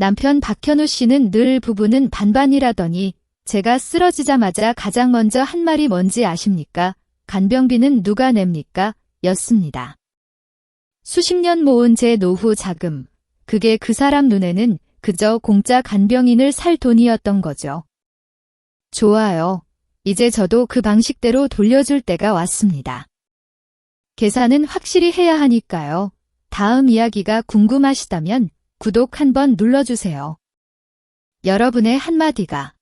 남편 박현우 씨는 늘 부부는 반반이라더니 제가 쓰러지자마자 가장 먼저 한 말이 뭔지 아십니까? 간병비는 누가 냅니까? 였습니다. 수십 년 모은 제 노후 자금, 그게 그 사람 눈에는 그저 공짜 간병인을 살 돈이었던 거죠. 좋아요. 이제 저도 그 방식대로 돌려줄 때가 왔습니다. 계산은 확실히 해야 하니까요. 다음 이야기가 궁금하시다면 구독 한번 눌러주세요. 여러분의 한마디가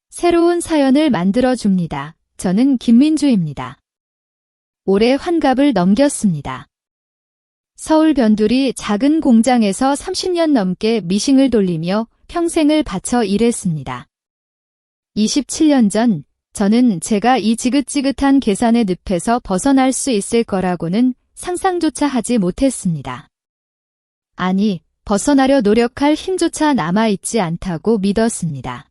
새로운 사연을 만들어줍니다. 저는 김민주입니다. 올해 환갑을 넘겼습니다. 서울 변두리 작은 공장에서 30년 넘게 미싱을 돌리며 평생을 바쳐 일했습니다. 27년 전 저는 제가 이 지긋지긋한 계산의 늪에서 벗어날 수 있을 거라고는 상상조차 하지 못했습니다. 아니, 벗어나려 노력할 힘조차 남아있지 않다고 믿었습니다.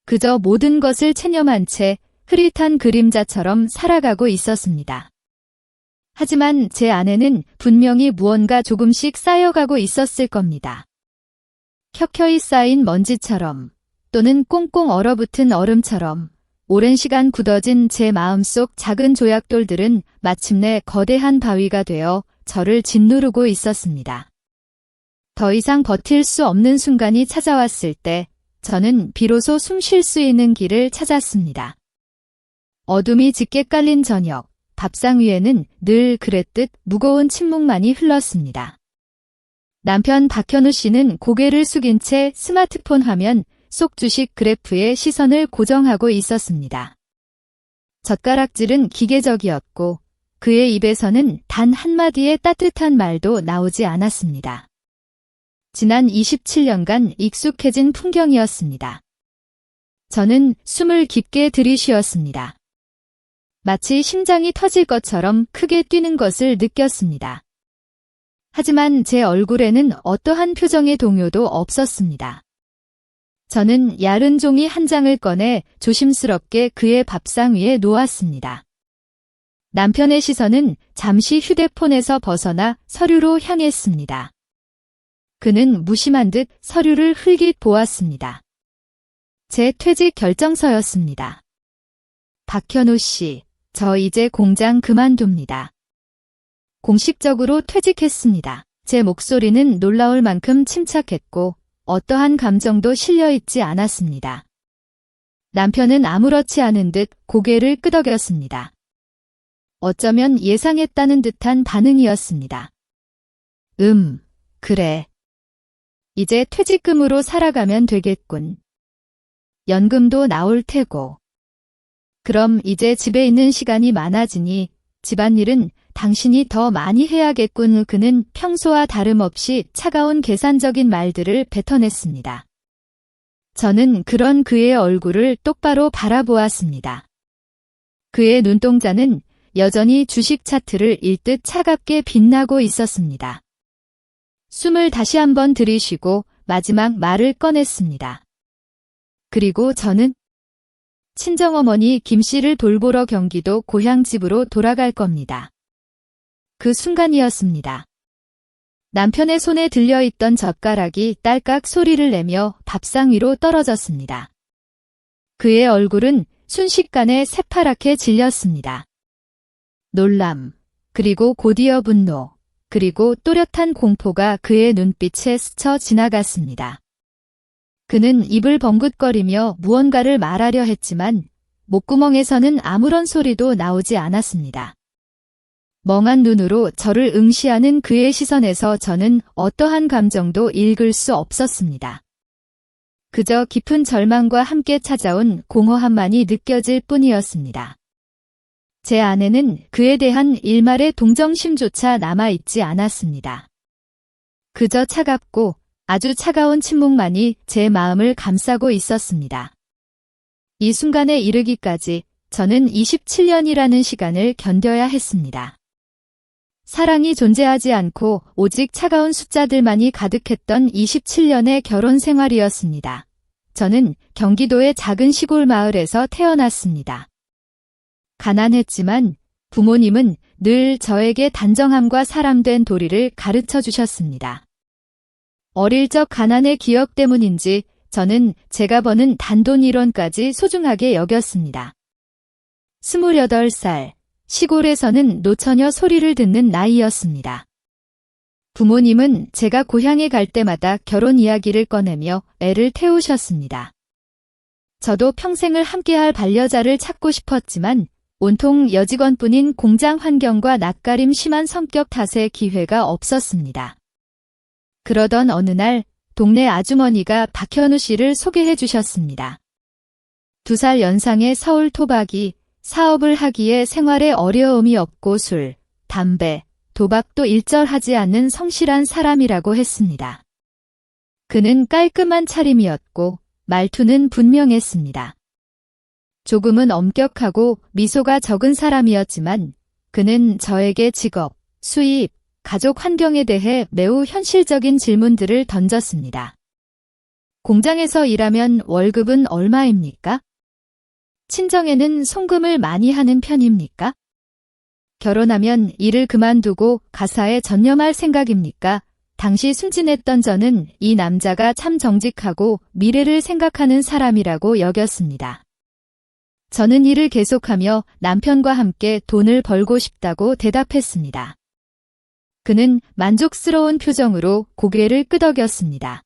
그저 모든 것을 체념한 채 흐릿한 그림자처럼 살아가고 있었습니다. 하지만 제 안에는 분명히 무언가 조금씩 쌓여가고 있었을 겁니다. 켜켜이 쌓인 먼지처럼 또는 꽁꽁 얼어붙은 얼음처럼 오랜 시간 굳어진 제 마음속 작은 조약돌들은 마침내 거대한 바위가 되어 저를 짓누르고 있었습니다. 더 이상 버틸 수 없는 순간이 찾아왔을 때 저는 비로소 숨 쉴 수 있는 길을 찾았습니다. 어둠이 짙게 깔린 저녁, 밥상 위에는 늘 그랬듯 무거운 침묵만이 흘렀습니다. 남편 박현우 씨는 고개를 숙인 채 스마트폰 화면 속 주식 그래프에 시선을 고정하고 있었습니다. 젓가락질은 기계적이었고 그의 입에서는 단 한마디의 따뜻한 말도 나오지 않았습니다. 지난 27년간 익숙해진 풍경이었습니다. 저는 숨을 깊게 들이쉬었습니다. 마치 심장이 터질 것처럼 크게 뛰는 것을 느꼈습니다. 하지만 제 얼굴에는 어떠한 표정의 동요도 없었습니다. 저는 야른 종이 한 장을 꺼내 조심스럽게 그의 밥상 위에 놓았습니다. 남편의 시선은 잠시 휴대폰에서 벗어나 서류로 향했습니다. 그는 무심한 듯 서류를 흘깃 보았습니다. 제 퇴직 결정서였습니다. 박현우 씨, 저 이제 공장 그만둡니다. 공식적으로 퇴직했습니다. 제 목소리는 놀라울 만큼 침착했고 어떠한 감정도 실려있지 않았습니다. 남편은 아무렇지 않은 듯 고개를 끄덕였습니다. 어쩌면 예상했다는 듯한 반응이었습니다. 그래. 이제 퇴직금으로 살아가면 되겠군. 연금도 나올 테고. 그럼 이제 집에 있는 시간이 많아지니 집안일은 당신이 더 많이 해야겠군. 그는 평소와 다름없이 차가운 계산적인 말들을 뱉어냈습니다. 저는 그런 그의 얼굴을 똑바로 바라보았습니다. 그의 눈동자는 여전히 주식 차트를 읽듯 차갑게 빛나고 있었습니다. 숨을 다시 한번 들이쉬고 마지막 말을 꺼냈습니다. 그리고 저는 친정어머니 김 씨를 돌보러 경기도 고향집으로 돌아갈 겁니다. 그 순간이었습니다. 남편의 손에 들려있던 젓가락이 딸깍 소리를 내며 밥상 위로 떨어졌습니다. 그의 얼굴은 순식간에 새파랗게 질렸습니다. 놀람, 그리고 곧이어 분노, 그리고 또렷한 공포가 그의 눈빛에 스쳐 지나갔습니다. 그는 입을 벙긋거리며 무언가를 말하려 했지만 목구멍에서는 아무런 소리도 나오지 않았습니다. 멍한 눈으로 저를 응시하는 그의 시선에서 저는 어떠한 감정도 읽을 수 없었습니다. 그저 깊은 절망과 함께 찾아온 공허함만이 느껴질 뿐이었습니다. 제 안에는 그에 대한 일말의 동정심조차 남아있지 않았습니다. 그저 차갑고 아주 차가운 침묵만이 제 마음을 감싸고 있었습니다. 이 순간에 이르기까지 저는 27년이라는 시간을 견뎌야 했습니다. 사랑이 존재하지 않고 오직 차가운 숫자들만이 가득했던 27년의 결혼 생활이었습니다. 저는 경기도의 작은 시골 마을에서 태어났습니다. 가난했지만 부모님은 늘 저에게 단정함과 사람된 도리를 가르쳐 주셨습니다. 어릴 적 가난의 기억 때문인지 저는 제가 버는 단돈 1원까지 소중하게 여겼습니다. 28살, 시골에서는 노처녀 소리를 듣는 나이였습니다. 부모님은 제가 고향에 갈 때마다 결혼 이야기를 꺼내며 애를 태우셨습니다. 저도 평생을 함께할 반려자를 찾고 싶었지만 온통 여직원뿐인 공장 환경과 낯가림 심한 성격 탓에 기회가 없었습니다. 그러던 어느 날 동네 아주머니가 박현우 씨를 소개해 주셨습니다. 2살 연상의 서울 토박이, 사업을 하기에 생활에 어려움이 없고 술, 담배, 도박도 일절하지 않는 성실한 사람이라고 했습니다. 그는 깔끔한 차림이었고 말투는 분명했습니다. 조금은 엄격하고 미소가 적은 사람이었지만 그는 저에게 직업, 수입, 가족 환경에 대해 매우 현실적인 질문들을 던졌습니다. 공장에서 일하면 월급은 얼마입니까? 친정에는 송금을 많이 하는 편입니까? 결혼하면 일을 그만두고 가사에 전념할 생각입니까? 당시 순진했던 저는 이 남자가 참 정직하고 미래를 생각하는 사람이라고 여겼습니다. 저는 일을 계속하며 남편과 함께 돈을 벌고 싶다고 대답했습니다. 그는 만족스러운 표정으로 고개를 끄덕였습니다.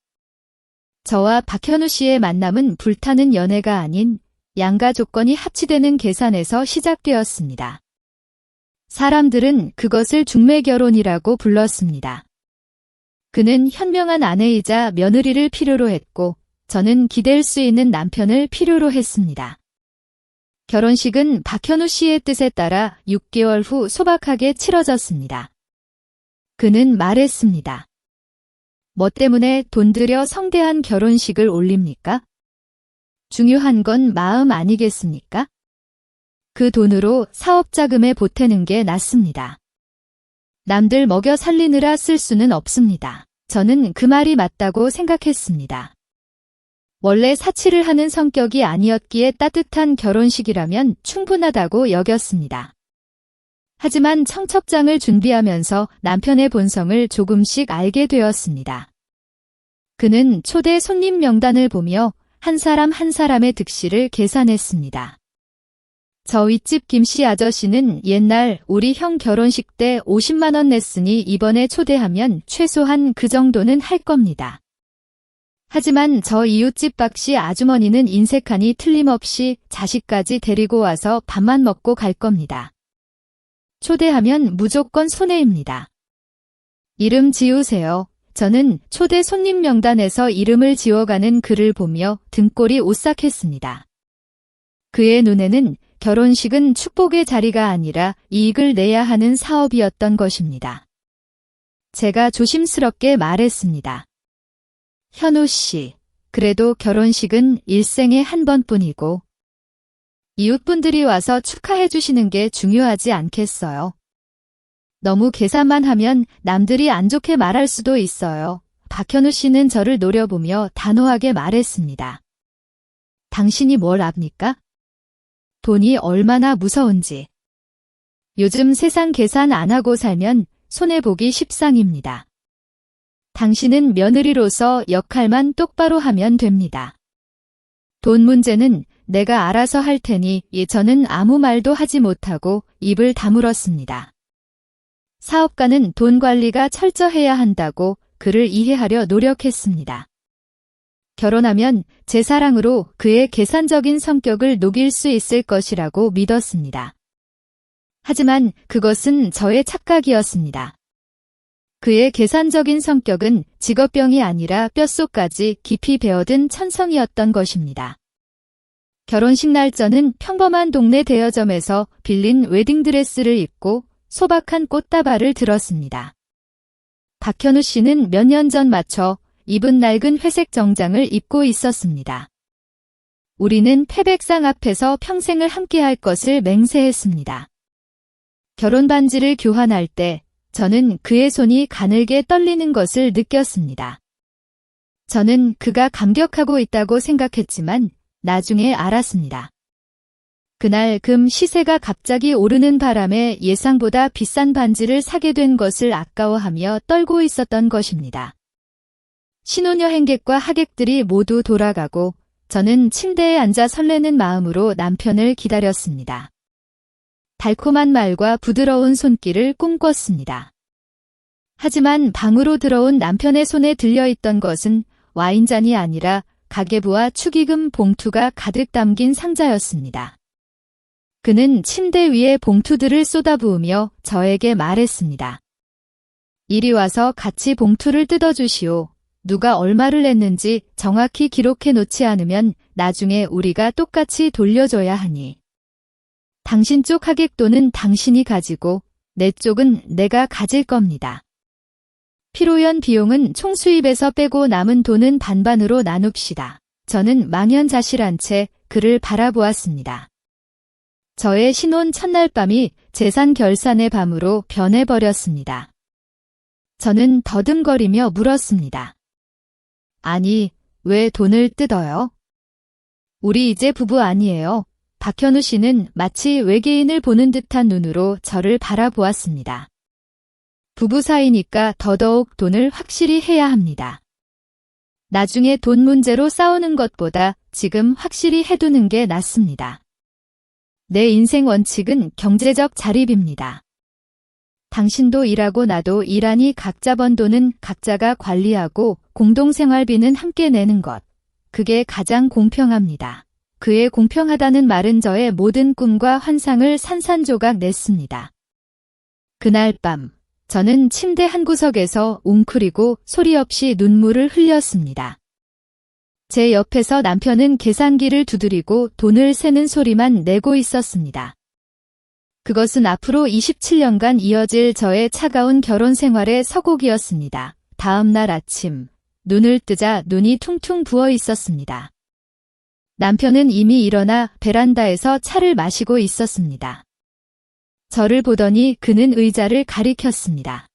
저와 박현우 씨의 만남은 불타는 연애가 아닌 양가 조건이 합치되는 계산에서 시작되었습니다. 사람들은 그것을 중매결혼이라고 불렀습니다. 그는 현명한 아내이자 며느리를 필요로 했고 저는 기댈 수 있는 남편을 필요로 했습니다. 결혼식은 박현우 씨의 뜻에 따라 6개월 후 소박하게 치러졌습니다. 그는 말했습니다. 뭐 때문에 돈 들여 성대한 결혼식을 올립니까? 중요한 건 마음 아니겠습니까? 그 돈으로 사업 자금에 보태는 게 낫습니다. 남들 먹여 살리느라 쓸 수는 없습니다. 저는 그 말이 맞다고 생각했습니다. 원래 사치를 하는 성격이 아니었기에 따뜻한 결혼식이라면 충분하다고 여겼습니다. 하지만 청첩장을 준비하면서 남편의 본성을 조금씩 알게 되었습니다. 그는 초대 손님 명단을 보며 한 사람 한 사람의 득실을 계산했습니다. 저 윗집 김씨 아저씨는 옛날 우리 형 결혼식 때 50만 원 냈으니 이번에 초대하면 최소한 그 정도는 할 겁니다. 하지만 저 이웃집 박씨 아주머니는 인색하니 틀림없이 자식까지 데리고 와서 밥만 먹고 갈 겁니다. 초대하면 무조건 손해입니다. 이름 지우세요. 저는 초대 손님 명단에서 이름을 지워가는 그를 보며 등골이 오싹했습니다. 그의 눈에는 결혼식은 축복의 자리가 아니라 이익을 내야 하는 사업이었던 것입니다. 제가 조심스럽게 말했습니다. 현우 씨, 그래도 결혼식은 일생에 한 번뿐이고 이웃분들이 와서 축하해 주시는 게 중요하지 않겠어요? 너무 계산만 하면 남들이 안 좋게 말할 수도 있어요. 박현우 씨는 저를 노려보며 단호하게 말했습니다. 당신이 뭘 압니까? 돈이 얼마나 무서운지. 요즘 세상 계산 안 하고 살면 손해보기 십상입니다. 당신은 며느리로서 역할만 똑바로 하면 됩니다. 돈 문제는 내가 알아서 할 테니 저는 아무 말도 하지 못하고 입을 다물었습니다. 사업가는 돈 관리가 철저해야 한다고 그를 이해하려 노력했습니다. 결혼하면 제 사랑으로 그의 계산적인 성격을 녹일 수 있을 것이라고 믿었습니다. 하지만 그것은 저의 착각이었습니다. 그의 계산적인 성격은 직업병이 아니라 뼛속까지 깊이 배어든 천성이었던 것입니다. 결혼식 날 저는 평범한 동네 대여점에서 빌린 웨딩드레스를 입고 소박한 꽃다발을 들었습니다. 박현우 씨는 몇 년 전 맞춰 입은 낡은 회색 정장을 입고 있었습니다. 우리는 패백상 앞에서 평생을 함께할 것을 맹세했습니다. 결혼 반지를 교환할 때 저는 그의 손이 가늘게 떨리는 것을 느꼈습니다. 저는 그가 감격하고 있다고 생각했지만 나중에 알았습니다. 그날 금 시세가 갑자기 오르는 바람에 예상보다 비싼 반지를 사게 된 것을 아까워하며 떨고 있었던 것입니다. 신혼여행객과 하객들이 모두 돌아가고 저는 침대에 앉아 설레는 마음으로 남편을 기다렸습니다. 달콤한 말과 부드러운 손길을 꿈꿨습니다. 하지만 방으로 들어온 남편의 손에 들려있던 것은 와인잔이 아니라 가계부와 축의금 봉투가 가득 담긴 상자였습니다. 그는 침대 위에 봉투들을 쏟아부으며 저에게 말했습니다. 이리 와서 같이 봉투를 뜯어주시오. 누가 얼마를 냈는지 정확히 기록해 놓지 않으면 나중에 우리가 똑같이 돌려줘야 하니. 당신 쪽 하객돈은 당신이 가지고 내 쪽은 내가 가질 겁니다. 피로연 비용은 총 수입에서 빼고 남은 돈은 반반으로 나눕시다. 저는 망연자실한 채 그를 바라보았습니다. 저의 신혼 첫날 밤이 재산 결산의 밤으로 변해버렸습니다. 저는 더듬거리며 물었습니다. 아니, 왜 돈을 뜯어요? 우리 이제 부부 아니에요. 박현우 씨는 마치 외계인을 보는 듯한 눈으로 저를 바라보았습니다. 부부 사이니까 더더욱 돈을 확실히 해야 합니다. 나중에 돈 문제로 싸우는 것보다 지금 확실히 해두는 게 낫습니다. 내 인생 원칙은 경제적 자립입니다. 당신도 일하고 나도 일하니 각자 번 돈은 각자가 관리하고 공동생활비는 함께 내는 것. 그게 가장 공평합니다. 그의 공평하다는 말은 저의 모든 꿈과 환상을 산산조각 냈습니다. 그날 밤, 저는 침대 한 구석에서 웅크리고 소리 없이 눈물을 흘렸습니다. 제 옆에서 남편은 계산기를 두드리고 돈을 세는 소리만 내고 있었습니다. 그것은 앞으로 27년간 이어질 저의 차가운 결혼 생활의 서곡이었습니다. 다음 날 아침, 눈을 뜨자 눈이 퉁퉁 부어 있었습니다. 남편은 이미 일어나 베란다에서 차를 마시고 있었습니다. 저를 보더니 그는 의자를 가리켰습니다.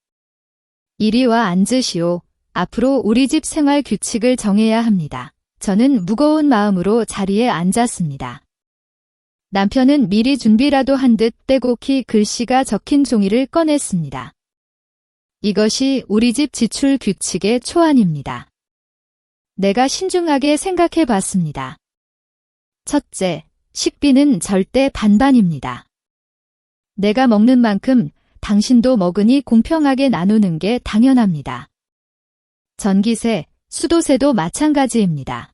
이리 와 앉으시오. 앞으로 우리 집 생활 규칙을 정해야 합니다. 저는 무거운 마음으로 자리에 앉았습니다. 남편은 미리 준비라도 한 듯 빼곡히 글씨가 적힌 종이를 꺼냈습니다. 이것이 우리 집 지출 규칙의 초안입니다. 내가 신중하게 생각해 봤습니다. 첫째, 식비는 절대 반반입니다. 내가 먹는 만큼 당신도 먹으니 공평하게 나누는 게 당연합니다. 전기세, 수도세도 마찬가지입니다.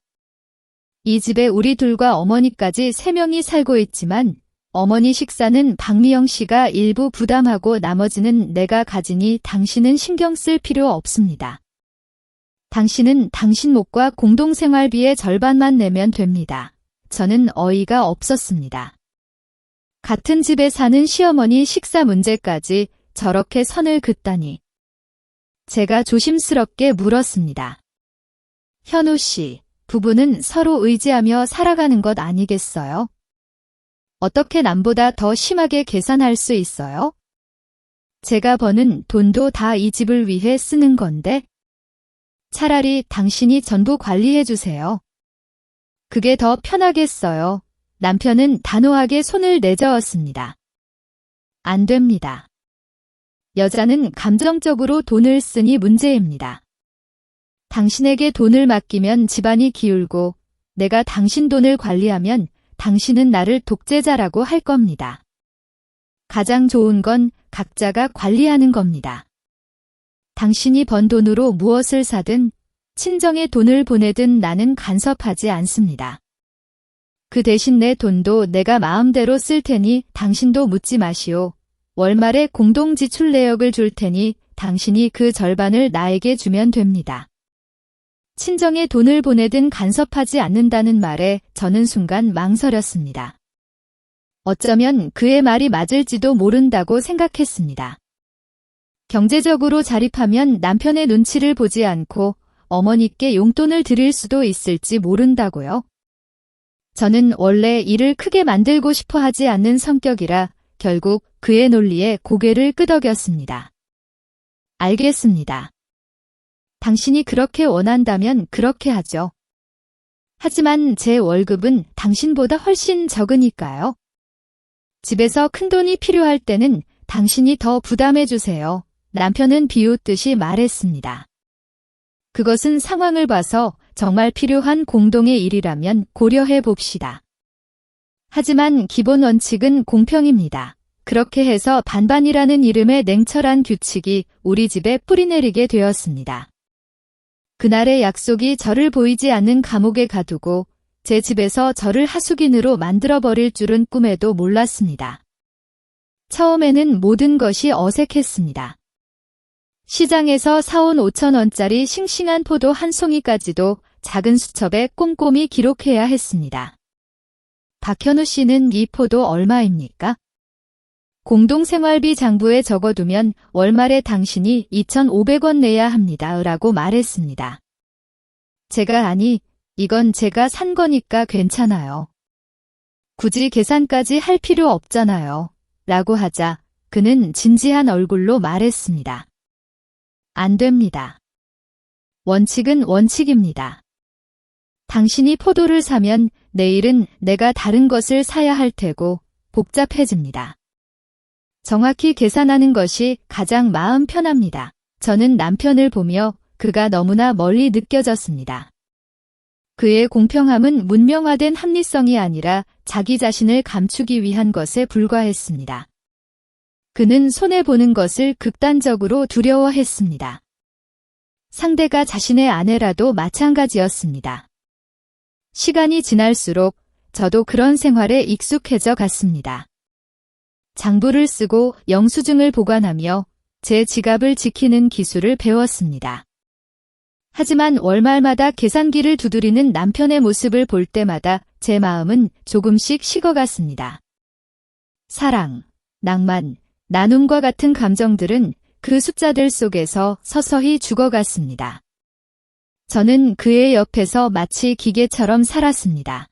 이 집에 우리 둘과 어머니까지 3명이 살고 있지만 어머니 식사는 박미영 씨가 일부 부담하고 나머지는 내가 가지니 당신은 신경 쓸 필요 없습니다. 당신은 당신 몫과 공동생활비의 절반만 내면 됩니다. 저는 어이가 없었습니다. 같은 집에 사는 시어머니 식사 문제까지 저렇게 선을 긋다니. 제가 조심스럽게 물었습니다. 현우 씨, 부부는 서로 의지하며 살아가는 것 아니겠어요? 어떻게 남보다 더 심하게 계산할 수 있어요? 제가 버는 돈도 다 이 집을 위해 쓰는 건데 차라리 당신이 전부 관리해 주세요. 그게 더 편하겠어요. 남편은 단호하게 손을 내저었습니다. 안 됩니다. 여자는 감정적으로 돈을 쓰니 문제입니다. 당신에게 돈을 맡기면 집안이 기울고 내가 당신 돈을 관리하면 당신은 나를 독재자라고 할 겁니다. 가장 좋은 건 각자가 관리하는 겁니다. 당신이 번 돈으로 무엇을 사든 친정에 돈을 보내든 나는 간섭하지 않습니다. 그 대신 내 돈도 내가 마음대로 쓸 테니 당신도 묻지 마시오. 월말에 공동지출 내역을 줄 테니 당신이 그 절반을 나에게 주면 됩니다. 친정에 돈을 보내든 간섭하지 않는다는 말에 저는 순간 망설였습니다. 어쩌면 그의 말이 맞을지도 모른다고 생각했습니다. 경제적으로 자립하면 남편의 눈치를 보지 않고 어머니께 용돈을 드릴 수도 있을지 모른다고요. 저는 원래 일을 크게 만들고 싶어 하지 않는 성격이라 결국 그의 논리에 고개를 끄덕였습니다. 알겠습니다. 당신이 그렇게 원한다면 그렇게 하죠. 하지만 제 월급은 당신보다 훨씬 적으니까요. 집에서 큰돈이 필요할 때는 당신이 더 부담해 주세요. 남편은 비웃듯이 말했습니다. 그것은 상황을 봐서 정말 필요한 공동의 일이라면 고려해 봅시다. 하지만 기본 원칙은 공평입니다. 그렇게 해서 반반이라는 이름의 냉철한 규칙이 우리 집에 뿌리내리게 되었습니다. 그날의 약속이 저를 보이지 않는 감옥에 가두고 제 집에서 저를 하수인으로 만들어버릴 줄은 꿈에도 몰랐습니다. 처음에는 모든 것이 어색했습니다. 시장에서 사온 5,000원짜리 싱싱한 포도 한 송이까지도 작은 수첩에 꼼꼼히 기록해야 했습니다. 박현우 씨는 이 포도 얼마입니까? 공동생활비 장부에 적어두면 월말에 당신이 2,500원 내야 합니다. 라고 말했습니다. 이건 제가 산 거니까 괜찮아요. 굳이 계산까지 할 필요 없잖아요. 라고 하자 그는 진지한 얼굴로 말했습니다. 안 됩니다. 원칙은 원칙입니다. 당신이 포도를 사면 내일은 내가 다른 것을 사야 할 테고 복잡해집니다. 정확히 계산하는 것이 가장 마음 편합니다. 저는 남편을 보며 그가 너무나 멀리 느껴졌습니다. 그의 공평함은 문명화된 합리성이 아니라 자기 자신을 감추기 위한 것에 불과했습니다. 그는 손해보는 것을 극단적으로 두려워했습니다. 상대가 자신의 아내라도 마찬가지였습니다. 시간이 지날수록 저도 그런 생활에 익숙해져 갔습니다. 장부를 쓰고 영수증을 보관하며 제 지갑을 지키는 기술을 배웠습니다. 하지만 월말마다 계산기를 두드리는 남편의 모습을 볼 때마다 제 마음은 조금씩 식어갔습니다. 사랑, 낭만, 나눔과 같은 감정들은 그 숫자들 속에서 서서히 죽어갔습니다. 저는 그의 옆에서 마치 기계처럼 살았습니다.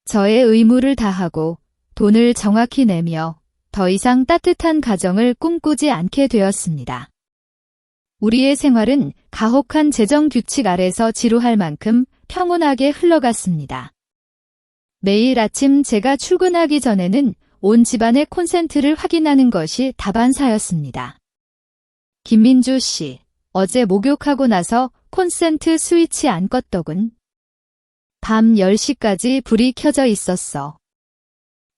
저의 의무를 다하고 돈을 정확히 내며 더 이상 따뜻한 가정을 꿈꾸지 않게 되었습니다. 우리의 생활은 가혹한 재정 규칙 아래서 지루할 만큼 평온하게 흘러갔습니다. 매일 아침 제가 출근하기 전에는 온 집안의 콘센트를 확인하는 것이 다반사였습니다. 김민주 씨, 어제 목욕하고 나서 콘센트 스위치 안 껐더군. 밤 10시까지 불이 켜져 있었어.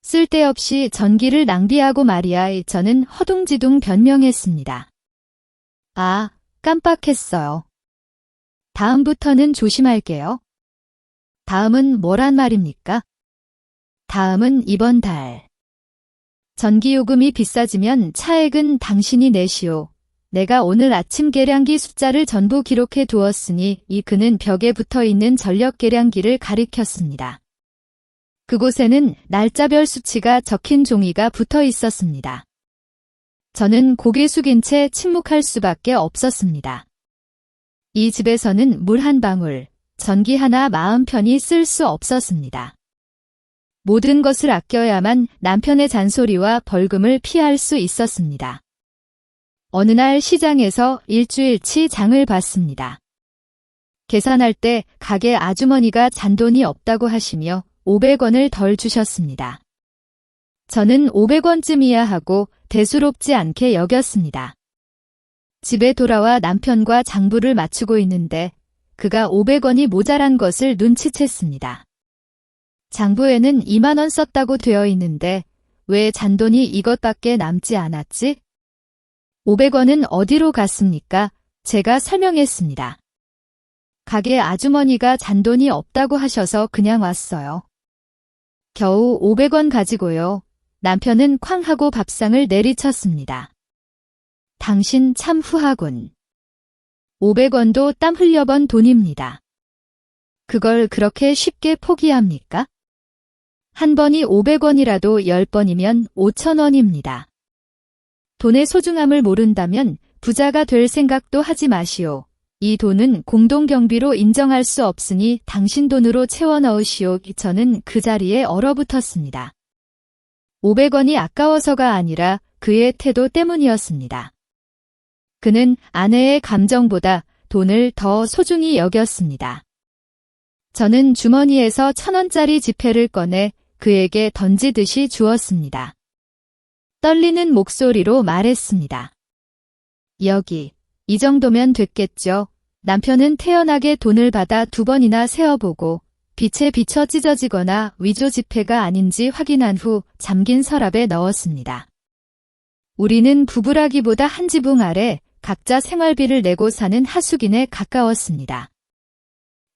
쓸데없이 전기를 낭비하고 말이야. 저는 허둥지둥 변명했습니다. 아, 깜빡했어요. 다음부터는 조심할게요. 다음은 뭐란 말입니까? 다음은 이번 달. 전기요금이 비싸지면 차액은 당신이 내시오. 내가 오늘 아침 계량기 숫자를 전부 기록해 두었으니 그는 벽에 붙어있는 전력 계량기를 가리켰습니다. 그곳에는 날짜별 수치가 적힌 종이가 붙어 있었습니다. 저는 고개 숙인 채 침묵할 수밖에 없었습니다. 이 집에서는 물 한 방울, 전기 하나 마음 편히 쓸 수 없었습니다. 모든 것을 아껴야만 남편의 잔소리와 벌금을 피할 수 있었습니다. 어느 날 시장에서 일주일치 장을 봤습니다. 계산할 때 가게 아주머니가 잔돈이 없다고 하시며 500원을 덜 주셨습니다. 저는 500원쯤이야 하고 대수롭지 않게 여겼습니다. 집에 돌아와 남편과 장부를 맞추고 있는데 그가 500원이 모자란 것을 눈치챘습니다. 장부에는 2만 원 썼다고 되어 있는데 왜 잔돈이 이것밖에 남지 않았지? 500원은 어디로 갔습니까? 제가 설명했습니다. 가게 아주머니가 잔돈이 없다고 하셔서 그냥 왔어요. 겨우 500원 가지고요. 남편은 쾅 하고 밥상을 내리쳤습니다. 당신 참 후하군. 500원도 땀 흘려번 돈입니다. 그걸 그렇게 쉽게 포기합니까? 한 번이 500원이라도 10번이면 5,000원입니다. 돈의 소중함을 모른다면 부자가 될 생각도 하지 마시오. 이 돈은 공동경비로 인정할 수 없으니 당신 돈으로 채워 넣으시오. 저는 그 자리에 얼어붙었습니다. 500원이 아까워서가 아니라 그의 태도 때문이었습니다. 그는 아내의 감정보다 돈을 더 소중히 여겼습니다. 저는 주머니에서 1,000원짜리 지폐를 꺼내 그에게 던지듯이 주었습니다. 떨리는 목소리로 말했습니다. 여기, 이 정도면 됐겠죠. 남편은 태연하게 돈을 받아 2번이나 세어보고 빛에 비쳐 찢어지거나 위조 지폐가 아닌지 확인한 후 잠긴 서랍에 넣었습니다. 우리는 부부라기보다 한 지붕 아래 각자 생활비를 내고 사는 하숙인에 가까웠습니다.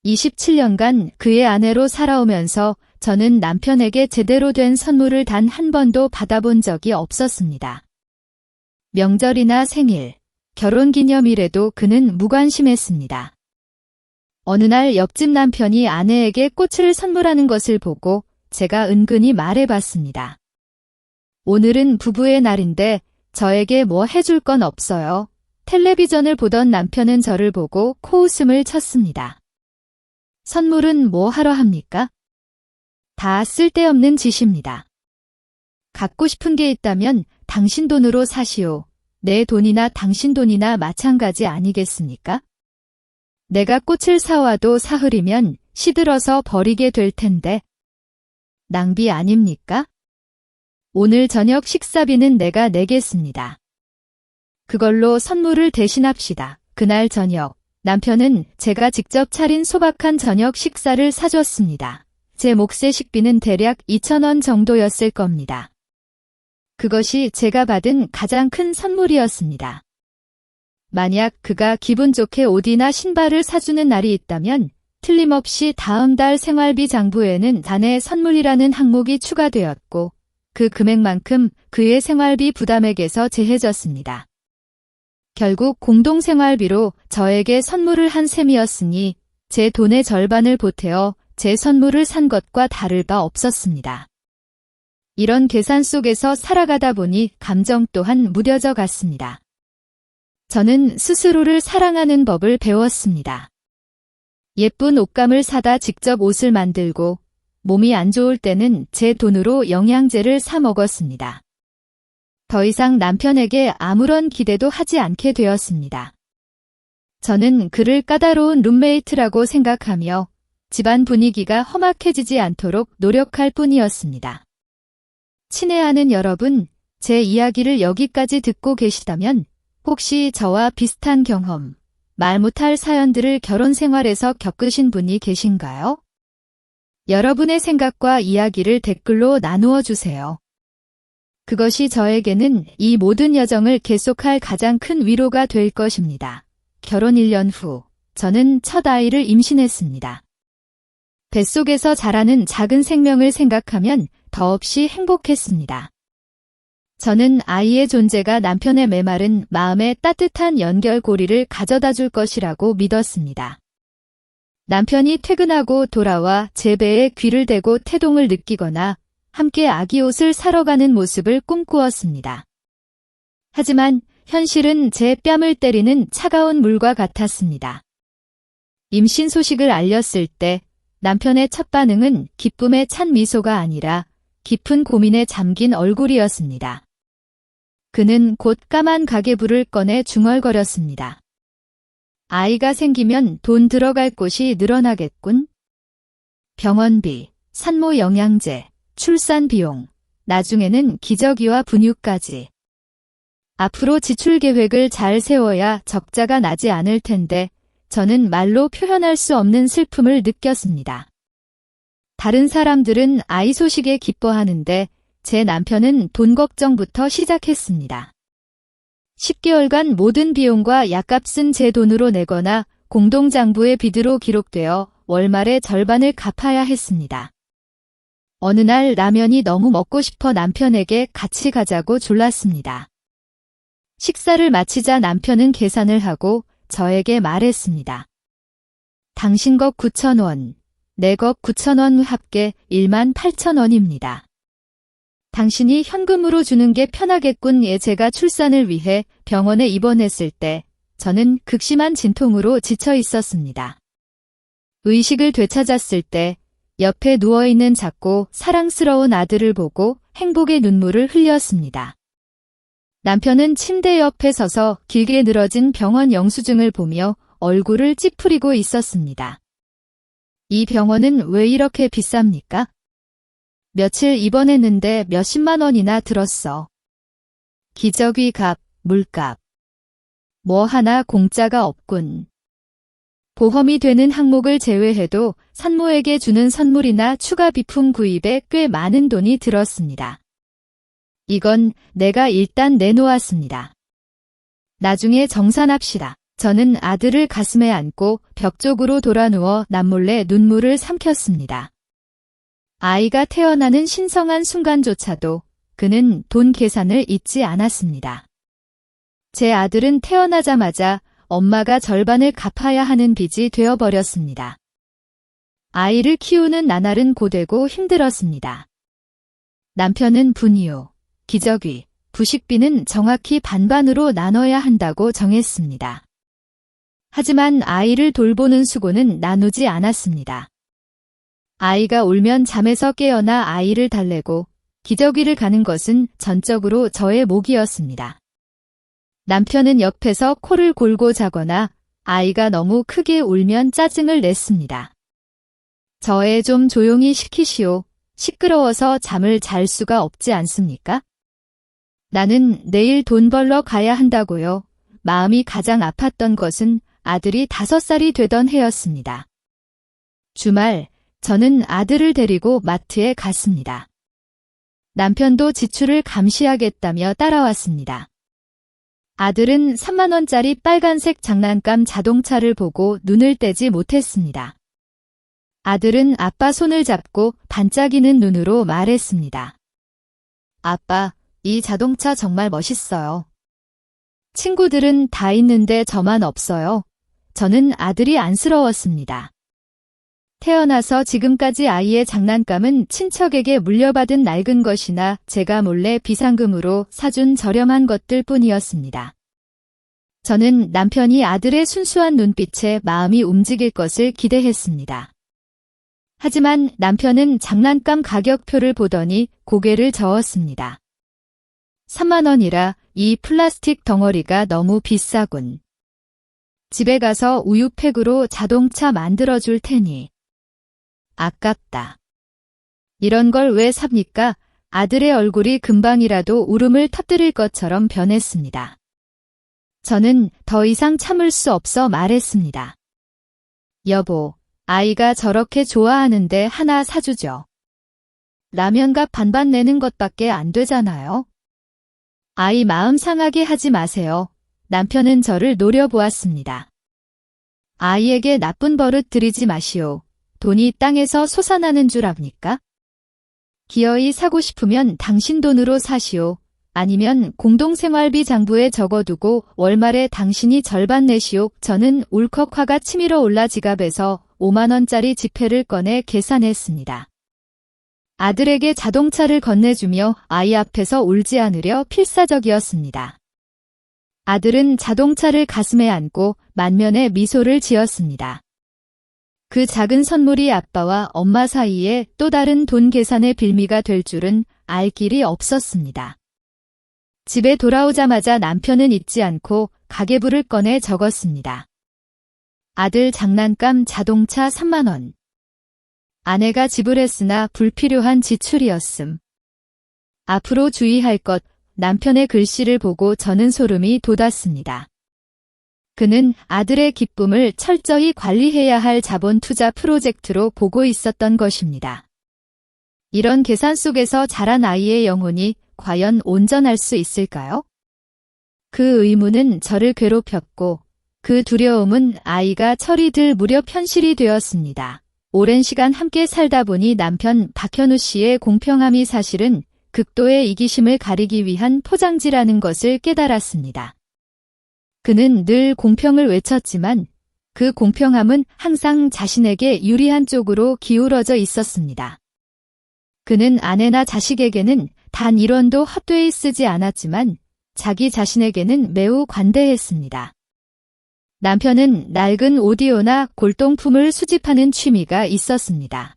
27년간 그의 아내로 살아오면서 저는 남편에게 제대로 된 선물을 단 한 번도 받아본 적이 없었습니다. 명절이나 생일, 결혼기념일에도 그는 무관심했습니다. 어느 날 옆집 남편이 아내에게 꽃을 선물하는 것을 보고 제가 은근히 말해봤습니다. 오늘은 부부의 날인데 저에게 뭐 해줄 건 없어요. 텔레비전을 보던 남편은 저를 보고 코웃음을 쳤습니다. 선물은 뭐 하러 합니까? 다 쓸데없는 짓입니다. 갖고 싶은 게 있다면 당신 돈으로 사시오. 내 돈이나 당신 돈이나 마찬가지 아니겠습니까? 내가 꽃을 사와도 사흘이면 시들어서 버리게 될 텐데. 낭비 아닙니까? 오늘 저녁 식사비는 내가 내겠습니다. 그걸로 선물을 대신합시다. 그날 저녁, 남편은 제가 직접 차린 소박한 저녁 식사를 사줬습니다. 제 몫의 식비는 대략 2,000원 정도였을 겁니다. 그것이 제가 받은 가장 큰 선물이었습니다. 만약 그가 기분 좋게 옷이나 신발을 사주는 날이 있다면 틀림없이 다음 달 생활비 장부에는 아내 선물이라는 항목이 추가되었고 그 금액만큼 그의 생활비 부담액에서 제해졌습니다. 결국 공동생활비로 저에게 선물을 한 셈이었으니 제 돈의 절반을 보태어 제 선물을 산 것과 다를 바 없었습니다. 이런 계산 속에서 살아가다 보니 감정 또한 무뎌져 갔습니다. 저는 스스로를 사랑하는 법을 배웠습니다. 예쁜 옷감을 사다 직접 옷을 만들고 몸이 안 좋을 때는 제 돈으로 영양제를 사 먹었습니다. 더 이상 남편에게 아무런 기대도 하지 않게 되었습니다. 저는 그를 까다로운 룸메이트라고 생각하며 집안 분위기가 험악해지지 않도록 노력할 뿐이었습니다. 친애하는 여러분, 제 이야기를 여기까지 듣고 계시다면 혹시 저와 비슷한 경험, 말 못할 사연들을 결혼 생활에서 겪으신 분이 계신가요? 여러분의 생각과 이야기를 댓글로 나누어 주세요. 그것이 저에게는 이 모든 여정을 계속할 가장 큰 위로가 될 것입니다. 결혼 1년 후, 저는 첫 아이를 임신했습니다. 뱃속에서 자라는 작은 생명을 생각하면 더없이 행복했습니다. 저는 아이의 존재가 남편의 메마른 마음에 따뜻한 연결고리를 가져다 줄 것이라고 믿었습니다. 남편이 퇴근하고 돌아와 제 배에 귀를 대고 태동을 느끼거나 함께 아기 옷을 사러 가는 모습을 꿈꾸었습니다. 하지만 현실은 제 뺨을 때리는 차가운 물과 같았습니다. 임신 소식을 알렸을 때 남편의 첫 반응은 기쁨에 찬 미소가 아니라 깊은 고민에 잠긴 얼굴이었습니다. 그는 곧 까만 가계부를 꺼내 중얼거렸습니다. 아이가 생기면 돈 들어갈 곳이 늘어나겠군. 병원비, 산모 영양제, 출산 비용, 나중에는 기저귀와 분유까지. 앞으로 지출 계획을 잘 세워야 적자가 나지 않을 텐데 저는 말로 표현할 수 없는 슬픔을 느꼈습니다. 다른 사람들은 아이 소식에 기뻐하는데 제 남편은 돈 걱정부터 시작했습니다. 10개월간 모든 비용과 약값은 제 돈으로 내거나 공동장부의 빚으로 기록되어 월말에 절반을 갚아야 했습니다. 어느 날 라면이 너무 먹고 싶어 남편에게 같이 가자고 졸랐습니다. 식사를 마치자 남편은 계산을 하고 저에게 말했습니다. 당신 것 9,000원, 내 것 9,000원 합계 18,000원입니다. 당신이 현금으로 주는 게 편하겠군. 제가 출산을 위해 병원에 입원했을 때 저는 극심한 진통으로 지쳐 있었습니다. 의식을 되찾았을 때 옆에 누워있는 작고 사랑스러운 아들을 보고 행복의 눈물을 흘렸습니다. 남편은 침대 옆에 서서 길게 늘어진 병원 영수증을 보며 얼굴을 찌푸리고 있었습니다. 이 병원은 왜 이렇게 비쌉니까? 며칠 입원했는데 몇십만 원이나 들었어. 기저귀 값, 물값. 뭐 하나 공짜가 없군. 보험이 되는 항목을 제외해도 산모에게 주는 선물이나 추가 비품 구입에 꽤 많은 돈이 들었습니다. 이건 내가 일단 내놓았습니다. 나중에 정산합시다. 저는 아들을 가슴에 안고 벽 쪽으로 돌아 누워 남몰래 눈물을 삼켰습니다. 아이가 태어나는 신성한 순간조차도 그는 돈 계산을 잊지 않았습니다. 제 아들은 태어나자마자 엄마가 절반을 갚아야 하는 빚이 되어버렸습니다. 아이를 키우는 나날은 고되고 힘들었습니다. 남편은 분유, 기저귀, 부식비는 정확히 반반으로 나눠야 한다고 정했습니다. 하지만 아이를 돌보는 수고는 나누지 않았습니다. 아이가 울면 잠에서 깨어나 아이를 달래고 기저귀를 가는 것은 전적으로 저의 몫이었습니다. 남편은 옆에서 코를 골고 자거나 아이가 너무 크게 울면 짜증을 냈습니다. 저 애 좀 조용히 시키시오. 시끄러워서 잠을 잘 수가 없지 않습니까? 나는 내일 돈 벌러 가야 한다고요. 마음이 가장 아팠던 것은 아들이 5살이 되던 해였습니다. 주말 저는 아들을 데리고 마트에 갔습니다. 남편도 지출을 감시하겠다며 따라왔습니다. 아들은 3만 원짜리 빨간색 장난감 자동차를 보고 눈을 떼지 못했습니다. 아들은 아빠 손을 잡고 반짝이는 눈으로 말했습니다. 아빠, 이 자동차 정말 멋있어요. 친구들은 다 있는데 저만 없어요. 저는 아들이 안쓰러웠습니다. 태어나서 지금까지 아이의 장난감은 친척에게 물려받은 낡은 것이나 제가 몰래 비상금으로 사준 저렴한 것들 뿐이었습니다. 저는 남편이 아들의 순수한 눈빛에 마음이 움직일 것을 기대했습니다. 하지만 남편은 장난감 가격표를 보더니 고개를 저었습니다. 3만 원이라 이 플라스틱 덩어리가 너무 비싸군. 집에 가서 우유팩으로 자동차 만들어줄 테니. 아깝다. 이런 걸 왜 삽니까? 아들의 얼굴이 금방이라도 울음을 터뜨릴 것처럼 변했습니다. 저는 더 이상 참을 수 없어 말했습니다. 여보, 아이가 저렇게 좋아하는데 하나 사주죠. 라면값 반반 내는 것밖에 안 되잖아요. 아이 마음 상하게 하지 마세요. 남편은 저를 노려보았습니다. 아이에게 나쁜 버릇 들이지 마시오. 돈이 땅에서 솟아나는 줄 압니까? 기어이 사고 싶으면 당신 돈으로 사시오. 아니면 공동생활비 장부에 적어두고 월말에 당신이 절반 내시오. 저는 울컥 화가 치밀어 올라 지갑에서 5만 원짜리 지폐를 꺼내 계산했습니다. 아들에게 자동차를 건네주며 아이 앞에서 울지 않으려 필사적이었습니다. 아들은 자동차를 가슴에 안고 만면에 미소를 지었습니다. 그 작은 선물이 아빠와 엄마 사이에 또 다른 돈 계산의 빌미가 될 줄은 알 길이 없었습니다. 집에 돌아오자마자 남편은 잊지 않고 가계부를 꺼내 적었습니다. 아들 장난감 자동차 3만 원. 아내가 지불했으나 불필요한 지출이었음. 앞으로 주의할 것, 남편의 글씨를 보고 저는 소름이 돋았습니다. 그는 아들의 기쁨을 철저히 관리해야 할 자본 투자 프로젝트로 보고 있었던 것입니다. 이런 계산 속에서 자란 아이의 영혼이 과연 온전할 수 있을까요? 그 의문은 저를 괴롭혔고 그 두려움은 아이가 철이 들 무렵 현실이 되었습니다. 오랜 시간 함께 살다 보니 남편 박현우 씨의 공평함이 사실은 극도의 이기심을 가리기 위한 포장지라는 것을 깨달았습니다. 그는 늘 공평을 외쳤지만 그 공평함은 항상 자신에게 유리한 쪽으로 기울어져 있었습니다. 그는 아내나 자식에게는 단 1원도 헛되이 쓰지 않았지만 자기 자신에게는 매우 관대했습니다. 남편은 낡은 오디오나 골동품을 수집하는 취미가 있었습니다.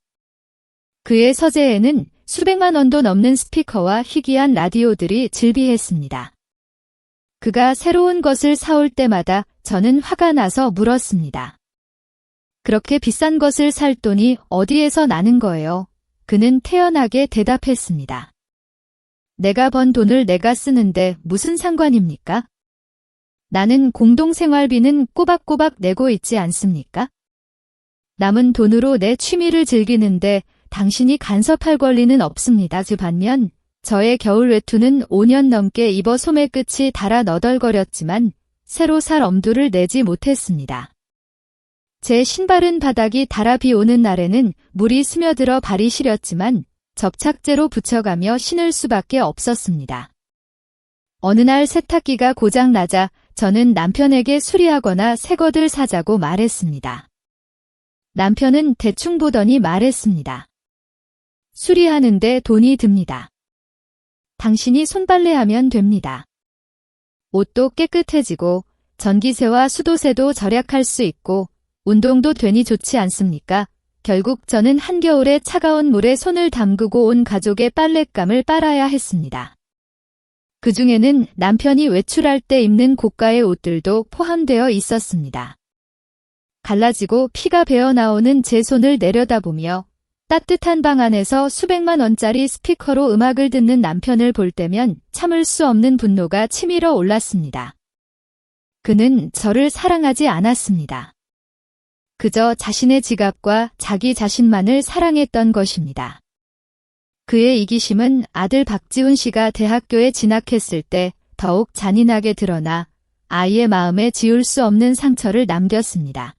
그의 서재에는 수백만 원도 넘는 스피커와 희귀한 라디오들이 즐비했습니다. 그가 새로운 것을 사올 때마다 저는 화가 나서 물었습니다. 그렇게 비싼 것을 살 돈이 어디에서 나는 거예요? 그는 태연하게 대답했습니다. 내가 번 돈을 내가 쓰는데 무슨 상관입니까? 나는 공동생활비는 꼬박꼬박 내고 있지 않습니까? 남은 돈으로 내 취미를 즐기는데 당신이 간섭할 권리는 없습니다. 반면 저의 겨울 외투는 5년 넘게 입어 소매 끝이 닳아 너덜거렸지만 새로 살 엄두를 내지 못했습니다. 제 신발은 바닥이 닳아 비 오는 날에는 물이 스며들어 발이 시렸지만 접착제로 붙여가며 신을 수밖에 없었습니다. 어느 날 세탁기가 고장나자 저는 남편에게 수리하거나 새 것을 사자고 말했습니다. 남편은 대충 보더니 말했습니다. 수리하는데 돈이 듭니다. 당신이 손빨래하면 됩니다. 옷도 깨끗해지고 전기세와 수도세도 절약할 수 있고 운동도 되니 좋지 않습니까? 결국 저는 한겨울에 차가운 물에 손을 담그고 온 가족의 빨랫감을 빨아야 했습니다. 그 중에는 남편이 외출할 때 입는 고가의 옷들도 포함되어 있었습니다. 갈라지고 피가 배어나오는 제 손을 내려다보며 따뜻한 방 안에서 수백만 원짜리 스피커로 음악을 듣는 남편을 볼 때면 참을 수 없는 분노가 치밀어 올랐습니다. 그는 저를 사랑하지 않았습니다. 그저 자신의 지갑과 자기 자신만을 사랑했던 것입니다. 그의 이기심은 아들 박지훈 씨가 대학교에 진학했을 때 더욱 잔인하게 드러나 아이의 마음에 지울 수 없는 상처를 남겼습니다.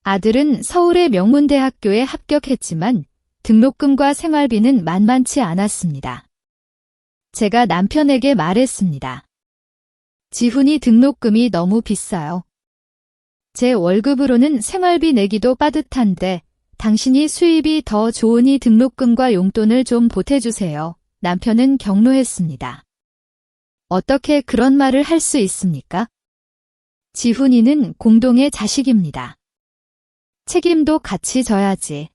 아들은 서울의 명문대학교에 합격했지만 등록금과 생활비는 만만치 않았습니다. 제가 남편에게 말했습니다. 지훈이 등록금이 너무 비싸요. 제 월급으로는 생활비 내기도 빠듯한데 당신이 수입이 더 좋으니 등록금과 용돈을 좀 보태주세요. 남편은 격노했습니다. 어떻게 그런 말을 할 수 있습니까? 지훈이는 공동의 자식입니다. 책임도 같이 져야지.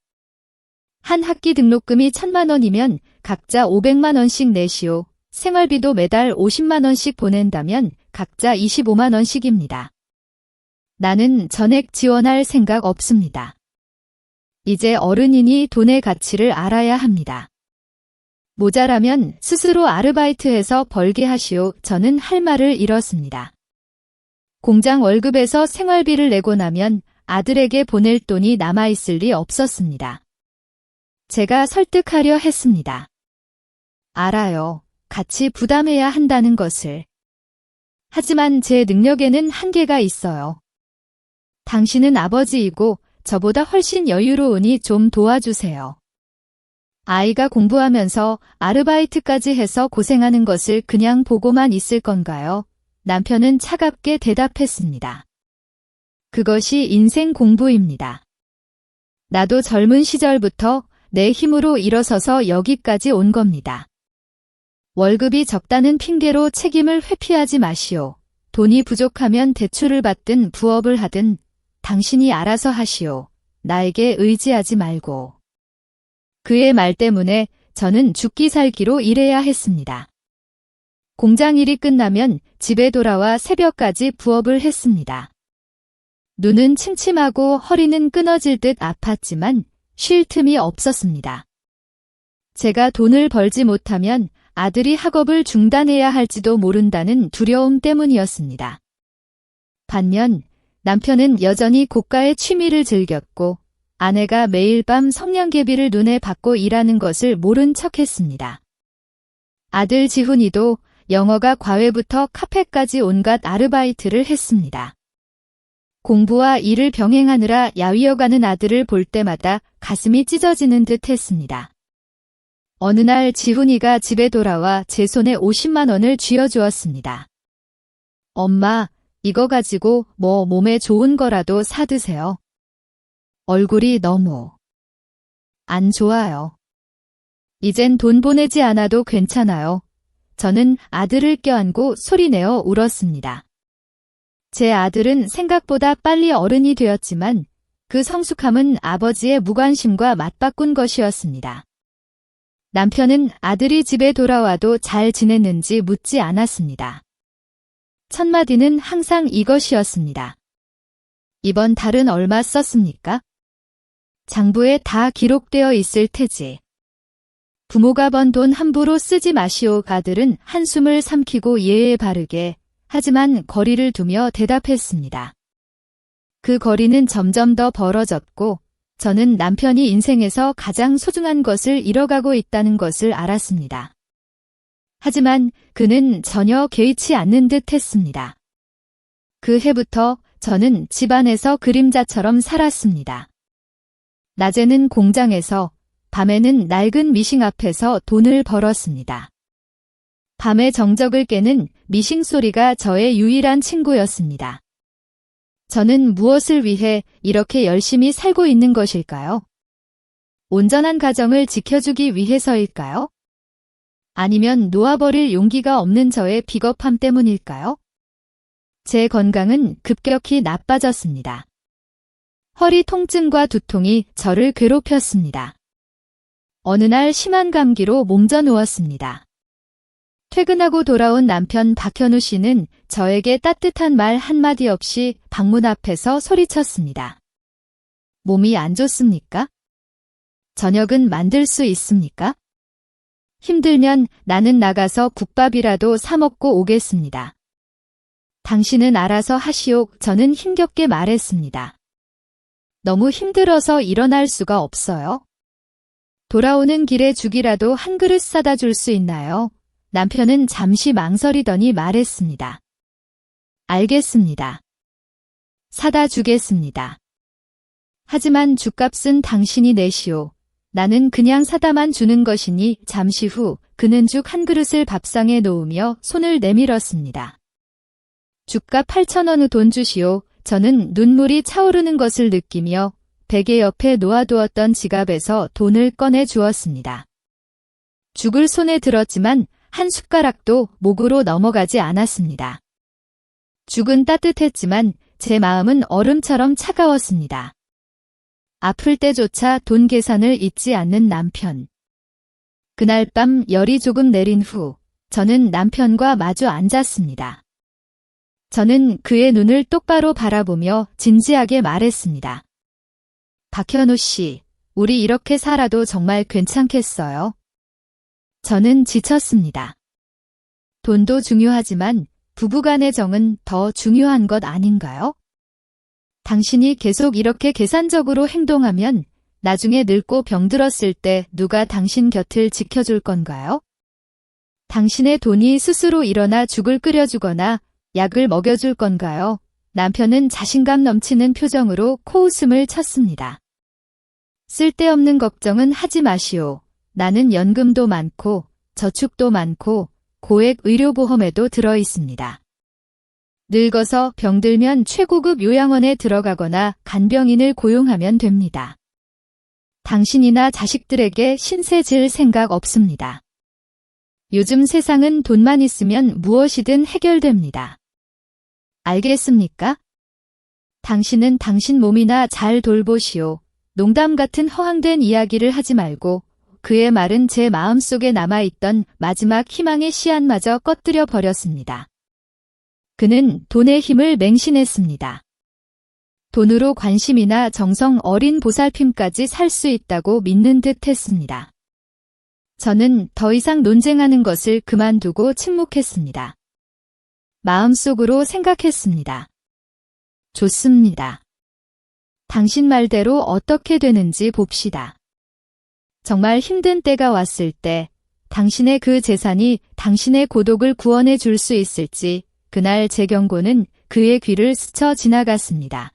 한 학기 등록금이 1,000만 원이면 각자 500만 원씩 내시오. 생활비도 매달 50만 원씩 보낸다면 각자 25만 원씩입니다. 나는 전액 지원할 생각 없습니다. 이제 어른이니 돈의 가치를 알아야 합니다. 모자라면 스스로 아르바이트해서 벌게 하시오. 저는 할 말을 잃었습니다. 공장 월급에서 생활비를 내고 나면 아들에게 보낼 돈이 남아있을 리 없었습니다. 제가 설득하려 했습니다. 알아요. 같이 부담해야 한다는 것을. 하지만 제 능력에는 한계가 있어요. 당신은 아버지이고 저보다 훨씬 여유로우니 좀 도와주세요. 아이가 공부하면서 아르바이트까지 해서 고생하는 것을 그냥 보고만 있을 건가요? 남편은 차갑게 대답했습니다. 그것이 인생 공부입니다. 나도 젊은 시절부터 내 힘으로 일어서서 여기까지 온 겁니다. 월급이 적다는 핑계로 책임을 회피하지 마시오. 돈이 부족하면 대출을 받든 부업을 하든 당신이 알아서 하시오. 나에게 의지하지 말고. 그의 말 때문에 저는 죽기 살기로 일해야 했습니다. 공장 일이 끝나면 집에 돌아와 새벽까지 부업을 했습니다. 눈은 침침하고 허리는 끊어질 듯 아팠지만 쉴 틈이 없었습니다. 제가 돈을 벌지 못하면 아들이 학업을 중단해야 할지도 모른다는 두려움 때문이었습니다. 반면 남편은 여전히 고가의 취미를 즐겼고 아내가 매일 밤 성냥개비를 눈에 받고 일하는 것을 모른 척했습니다. 아들 지훈이도 영어가 과외부터 카페까지 온갖 아르바이트를 했습니다. 공부와 일을 병행하느라 야위어가는 아들을 볼 때마다 가슴이 찢어지는 듯 했습니다. 어느 날 지훈이가 집에 돌아와 제 손에 50만 원을 쥐어주었습니다. 엄마, 이거 가지고 뭐 몸에 좋은 거라도 사드세요. 얼굴이 너무 안 좋아요. 이젠 돈 보내지 않아도 괜찮아요. 저는 아들을 껴안고 소리내어 울었습니다. 제 아들은 생각보다 빨리 어른이 되었지만 그 성숙함은 아버지의 무관심과 맞바꾼 것이었습니다. 남편은 아들이 집에 돌아와도 잘 지냈는지 묻지 않았습니다. 첫 마디는 항상 이것이었습니다. 이번 달은 얼마 썼습니까? 장부에 다 기록되어 있을 테지. 부모가 번 돈 함부로 쓰지 마시오. 아들은 한숨을 삼키고 예에 바르게 하지만 거리를 두며 대답했습니다. 그 거리는 점점 더 벌어졌고 저는 남편이 인생에서 가장 소중한 것을 잃어가고 있다는 것을 알았습니다. 하지만 그는 전혀 개의치 않는 듯 했습니다. 그 해부터 저는 집안에서 그림자처럼 살았습니다. 낮에는 공장에서, 밤에는 낡은 미싱 앞에서 돈을 벌었습니다. 밤의 정적을 깨는 미싱 소리가 저의 유일한 친구였습니다. 저는 무엇을 위해 이렇게 열심히 살고 있는 것일까요? 온전한 가정을 지켜주기 위해서일까요? 아니면 놓아버릴 용기가 없는 저의 비겁함 때문일까요? 제 건강은 급격히 나빠졌습니다. 허리 통증과 두통이 저를 괴롭혔습니다. 어느 날 심한 감기로 몸져 누웠습니다. 퇴근하고 돌아온 남편 박현우 씨는 저에게 따뜻한 말 한마디 없이 방문 앞에서 소리쳤습니다. 몸이 안 좋습니까? 저녁은 만들 수 있습니까? 힘들면 나는 나가서 국밥이라도 사 먹고 오겠습니다. 당신은 알아서 하시오. 저는 힘겹게 말했습니다. 너무 힘들어서 일어날 수가 없어요. 돌아오는 길에 죽이라도 한 그릇 사다 줄 수 있나요? 남편은 잠시 망설이더니 말했습니다. 알겠습니다. 사다 주겠습니다. 하지만 죽값은 당신이 내시오. 나는 그냥 사다만 주는 것이니. 잠시 후 그는 죽 한 그릇을 밥상에 놓으며 손을 내밀었습니다. 죽값 8,000원 돈 주시오. 저는 눈물이 차오르는 것을 느끼며 베개 옆에 놓아두었던 지갑에서 돈을 꺼내 주었습니다. 죽을 손에 들었지만 한 숟가락도 목으로 넘어가지 않았습니다. 죽은 따뜻했지만 제 마음은 얼음처럼 차가웠습니다. 아플 때조차 돈 계산을 잊지 않는 남편. 그날 밤 열이 조금 내린 후 저는 남편과 마주 앉았습니다. 저는 그의 눈을 똑바로 바라보며 진지하게 말했습니다. 박현우 씨, 우리 이렇게 살아도 정말 괜찮겠어요? 저는 지쳤습니다. 돈도 중요하지만 부부간의 정은 더 중요한 것 아닌가요? 당신이 계속 이렇게 계산적으로 행동하면 나중에 늙고 병들었을 때 누가 당신 곁을 지켜줄 건가요? 당신의 돈이 스스로 일어나 죽을 끓여주거나 약을 먹여줄 건가요? 남편은 자신감 넘치는 표정으로 코웃음을 쳤습니다. 쓸데없는 걱정은 하지 마시오. 나는 연금도 많고 저축도 많고 고액 의료보험에도 들어 있습니다. 늙어서 병들면 최고급 요양원에 들어가거나 간병인을 고용하면 됩니다. 당신이나 자식들에게 신세 질 생각 없습니다. 요즘 세상은 돈만 있으면 무엇이든 해결됩니다. 알겠습니까? 당신은 당신 몸이나 잘 돌보시오. 농담 같은 허황된 이야기를 하지 말고 그의 말은 제 마음속에 남아있던 마지막 희망의 씨앗마저 꺼뜨려 버렸습니다. 그는 돈의 힘을 맹신했습니다. 돈으로 관심이나 정성 어린 보살핌까지 살 수 있다고 믿는 듯 했습니다. 저는 더 이상 논쟁하는 것을 그만두고 침묵했습니다. 마음속으로 생각했습니다. 좋습니다. 당신 말대로 어떻게 되는지 봅시다. 정말 힘든 때가 왔을 때 당신의 그 재산이 당신의 고독을 구원해 줄 수 있을지 그날 제 경고는 그의 귀를 스쳐 지나갔습니다.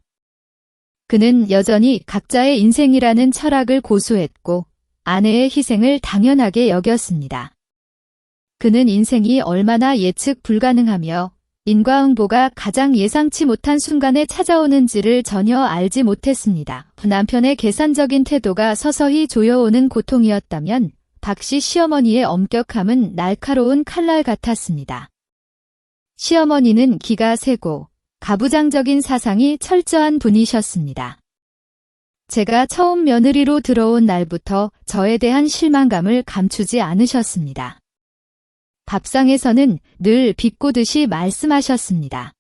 그는 여전히 각자의 인생이라는 철학을 고수했고 아내의 희생을 당연하게 여겼습니다. 그는 인생이 얼마나 예측 불가능하며 인과응보가 가장 예상치 못한 순간에 찾아오는지를 전혀 알지 못했습니다. 남편의 계산적인 태도가 서서히 조여오는 고통이었다면 박씨 시어머니의 엄격함은 날카로운 칼날 같았습니다. 시어머니는 기가 세고 가부장적인 사상이 철저한 분이셨습니다. 제가 처음 며느리로 들어온 날부터 저에 대한 실망감을 감추지 않으셨습니다. 밥상에서는 늘 비꼬듯이 말씀하셨습니다.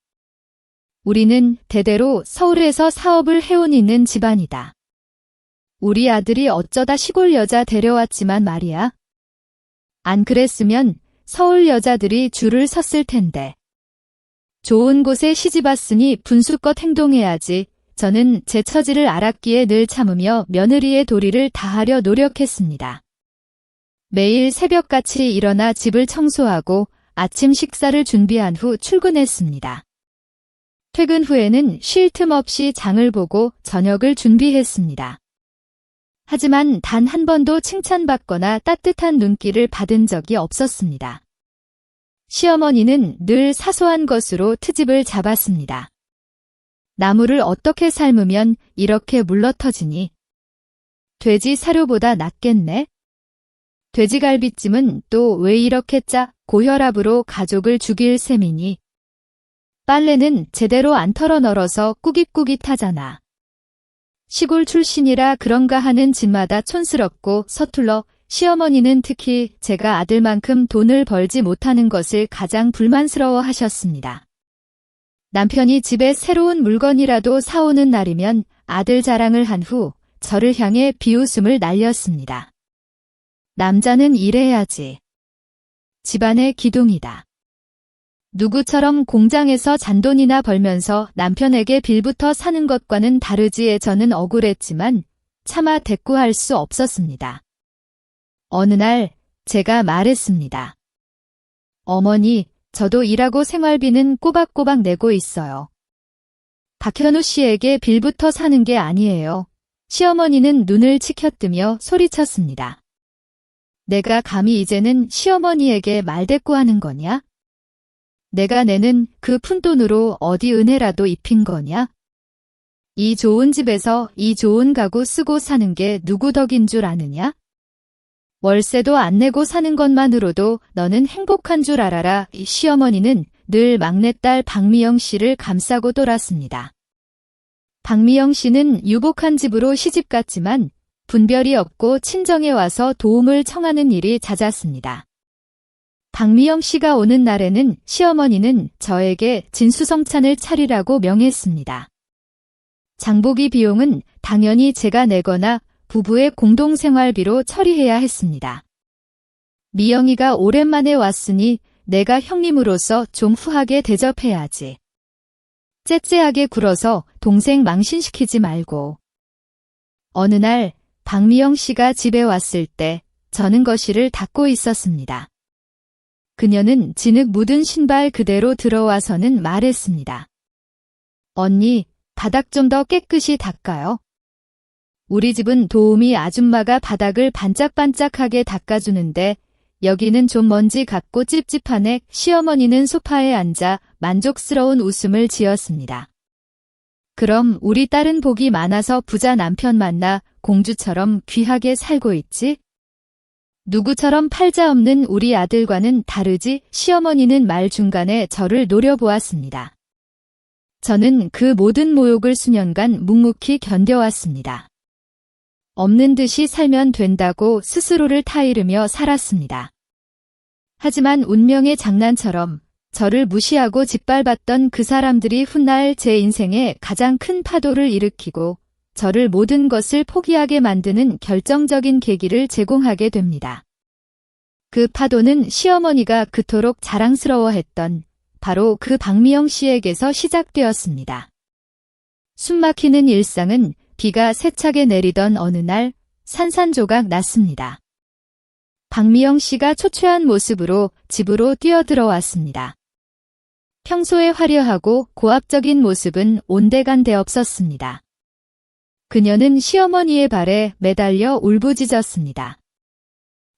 우리는 대대로 서울에서 사업을 해온 있는 집안이다. 우리 아들이 어쩌다 시골 여자 데려왔지만 말이야. 안 그랬으면 서울 여자들이 줄을 섰을 텐데. 좋은 곳에 시집왔으니 분수껏 행동해야지. 저는 제 처지를 알았기에 늘 참으며 며느리의 도리를 다하려 노력했습니다. 매일 새벽같이 일어나 집을 청소하고 아침 식사를 준비한 후 출근했습니다. 퇴근 후에는 쉴 틈 없이 장을 보고 저녁을 준비했습니다. 하지만 단 한 번도 칭찬받거나 따뜻한 눈길을 받은 적이 없었습니다. 시어머니는 늘 사소한 것으로 트집을 잡았습니다. 나무를 어떻게 삶으면 이렇게 물러터지니? 돼지 사료보다 낫겠네? 돼지갈비찜은 또 왜 이렇게 짜? 고혈압으로 가족을 죽일 셈이니? 빨래는 제대로 안 털어 널어서 꾸깃꾸깃하잖아. 시골 출신이라 그런가 하는 집마다 촌스럽고 서툴러 시어머니는 특히 제가 아들만큼 돈을 벌지 못하는 것을 가장 불만스러워 하셨습니다. 남편이 집에 새로운 물건이라도 사오는 날이면 아들 자랑을 한 후 저를 향해 비웃음을 날렸습니다. 남자는 일해야지. 집안의 기둥이다. 누구처럼 공장에서 잔돈이나 벌면서 남편에게 빌부터 사는 것과는 다르지에 저는 억울했지만 차마 대꾸할 수 없었습니다. 어느 날 제가 말했습니다. 어머니, 저도 일하고 생활비는 꼬박꼬박 내고 있어요. 박현우 씨에게 빌부터 사는 게 아니에요. 시어머니는 눈을 치켜뜨며 소리쳤습니다. 내가 감히 이제는 시어머니에게 말대꾸하는 거냐? 내가 내는 그 푼돈으로 어디 은혜라도 입힌 거냐? 이 좋은 집에서 이 좋은 가구 쓰고 사는 게 누구 덕인 줄 아느냐? 월세도 안 내고 사는 것만으로도 너는 행복한 줄 알아라. 이 시어머니는 늘 막내딸 박미영 씨를 감싸고 돌았습니다. 박미영 씨는 유복한 집으로 시집갔지만 분별이 없고 친정에 와서 도움을 청하는 일이 잦았습니다. 박미영 씨가 오는 날에는 시어머니는 저에게 진수성찬을 차리라고 명했습니다. 장보기 비용은 당연히 제가 내거나 부부의 공동생활비로 처리해야 했습니다. 미영이가 오랜만에 왔으니 내가 형님으로서 좀 후하게 대접해야지. 째째하게 굴어서 동생 망신시키지 말고. 어느 날 박미영 씨가 집에 왔을 때 저는 거실을 닦고 있었습니다. 그녀는 진흙 묻은 신발 그대로 들어와서는 말했습니다. 언니, 바닥 좀 더 깨끗이 닦아요. 우리 집은 도우미 아줌마가 바닥을 반짝반짝하게 닦아주는데 여기는 좀 먼지 같고 찝찝하네. 시어머니는 소파에 앉아 만족스러운 웃음을 지었습니다. 그럼 우리 딸은 복이 많아서 부자 남편 만나 공주처럼 귀하게 살고 있지? 누구처럼 팔자 없는 우리 아들과는 다르지? 시어머니는 말 중간에 저를 노려보았습니다. 저는 그 모든 모욕을 수년간 묵묵히 견뎌왔습니다. 없는 듯이 살면 된다고 스스로를 타이르며 살았습니다. 하지만 운명의 장난처럼 저를 무시하고 짓밟았던 그 사람들이 훗날 제 인생에 가장 큰 파도를 일으키고 저를 모든 것을 포기하게 만드는 결정적인 계기를 제공하게 됩니다. 그 파도는 시어머니가 그토록 자랑스러워했던 바로 그 박미영 씨에게서 시작되었습니다. 숨막히는 일상은 비가 세차게 내리던 어느 날 산산조각 났습니다. 박미영 씨가 초췌한 모습으로 집으로 뛰어들어왔습니다. 평소에 화려하고 고압적인 모습은 온데간데 없었습니다. 그녀는 시어머니의 발에 매달려 울부짖었습니다.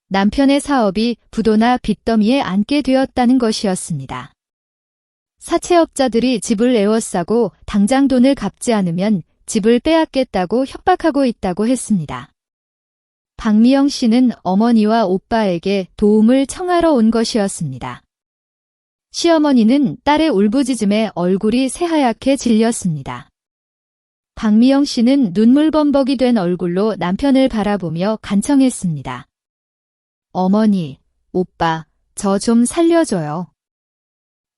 남편의 사업이 부도나 빚더미에 앉게 되었다는 것이었습니다. 사채업자들이 집을 에워싸고 당장 돈을 갚지 않으면 집을 빼앗겠다고 협박하고 있다고 했습니다. 박미영 씨는 어머니와 오빠에게 도움을 청하러 온 것이었습니다. 시어머니는 딸의 울부짖음에 얼굴이 새하얗게 질렸습니다. 박미영 씨는 눈물범벅이 된 얼굴로 남편을 바라보며 간청했습니다. 어머니, 오빠, 저 좀 살려줘요.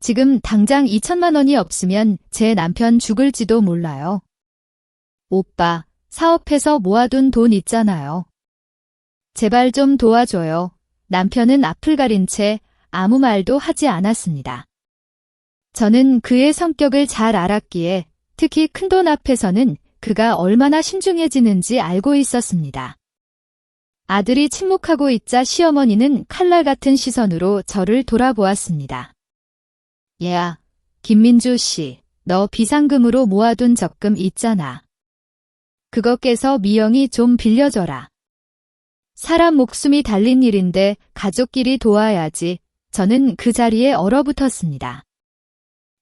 지금 당장 2천만 원이 없으면 제 남편 죽을지도 몰라요. 오빠, 사업해서 모아둔 돈 있잖아요. 제발 좀 도와줘요. 남편은 앞을 가린 채 아무 말도 하지 않았습니다. 저는 그의 성격을 잘 알았기에 특히 큰돈 앞에서는 그가 얼마나 신중해지는지 알고 있었습니다. 아들이 침묵하고 있자 시어머니는 칼날 같은 시선으로 저를 돌아보았습니다. 얘야, 김민주 씨, 너 비상금으로 모아둔 적금 있잖아. 그거 깨서 미영이 좀 빌려줘라. 사람 목숨이 달린 일인데 가족끼리 도와야지. 저는 그 자리에 얼어붙었습니다.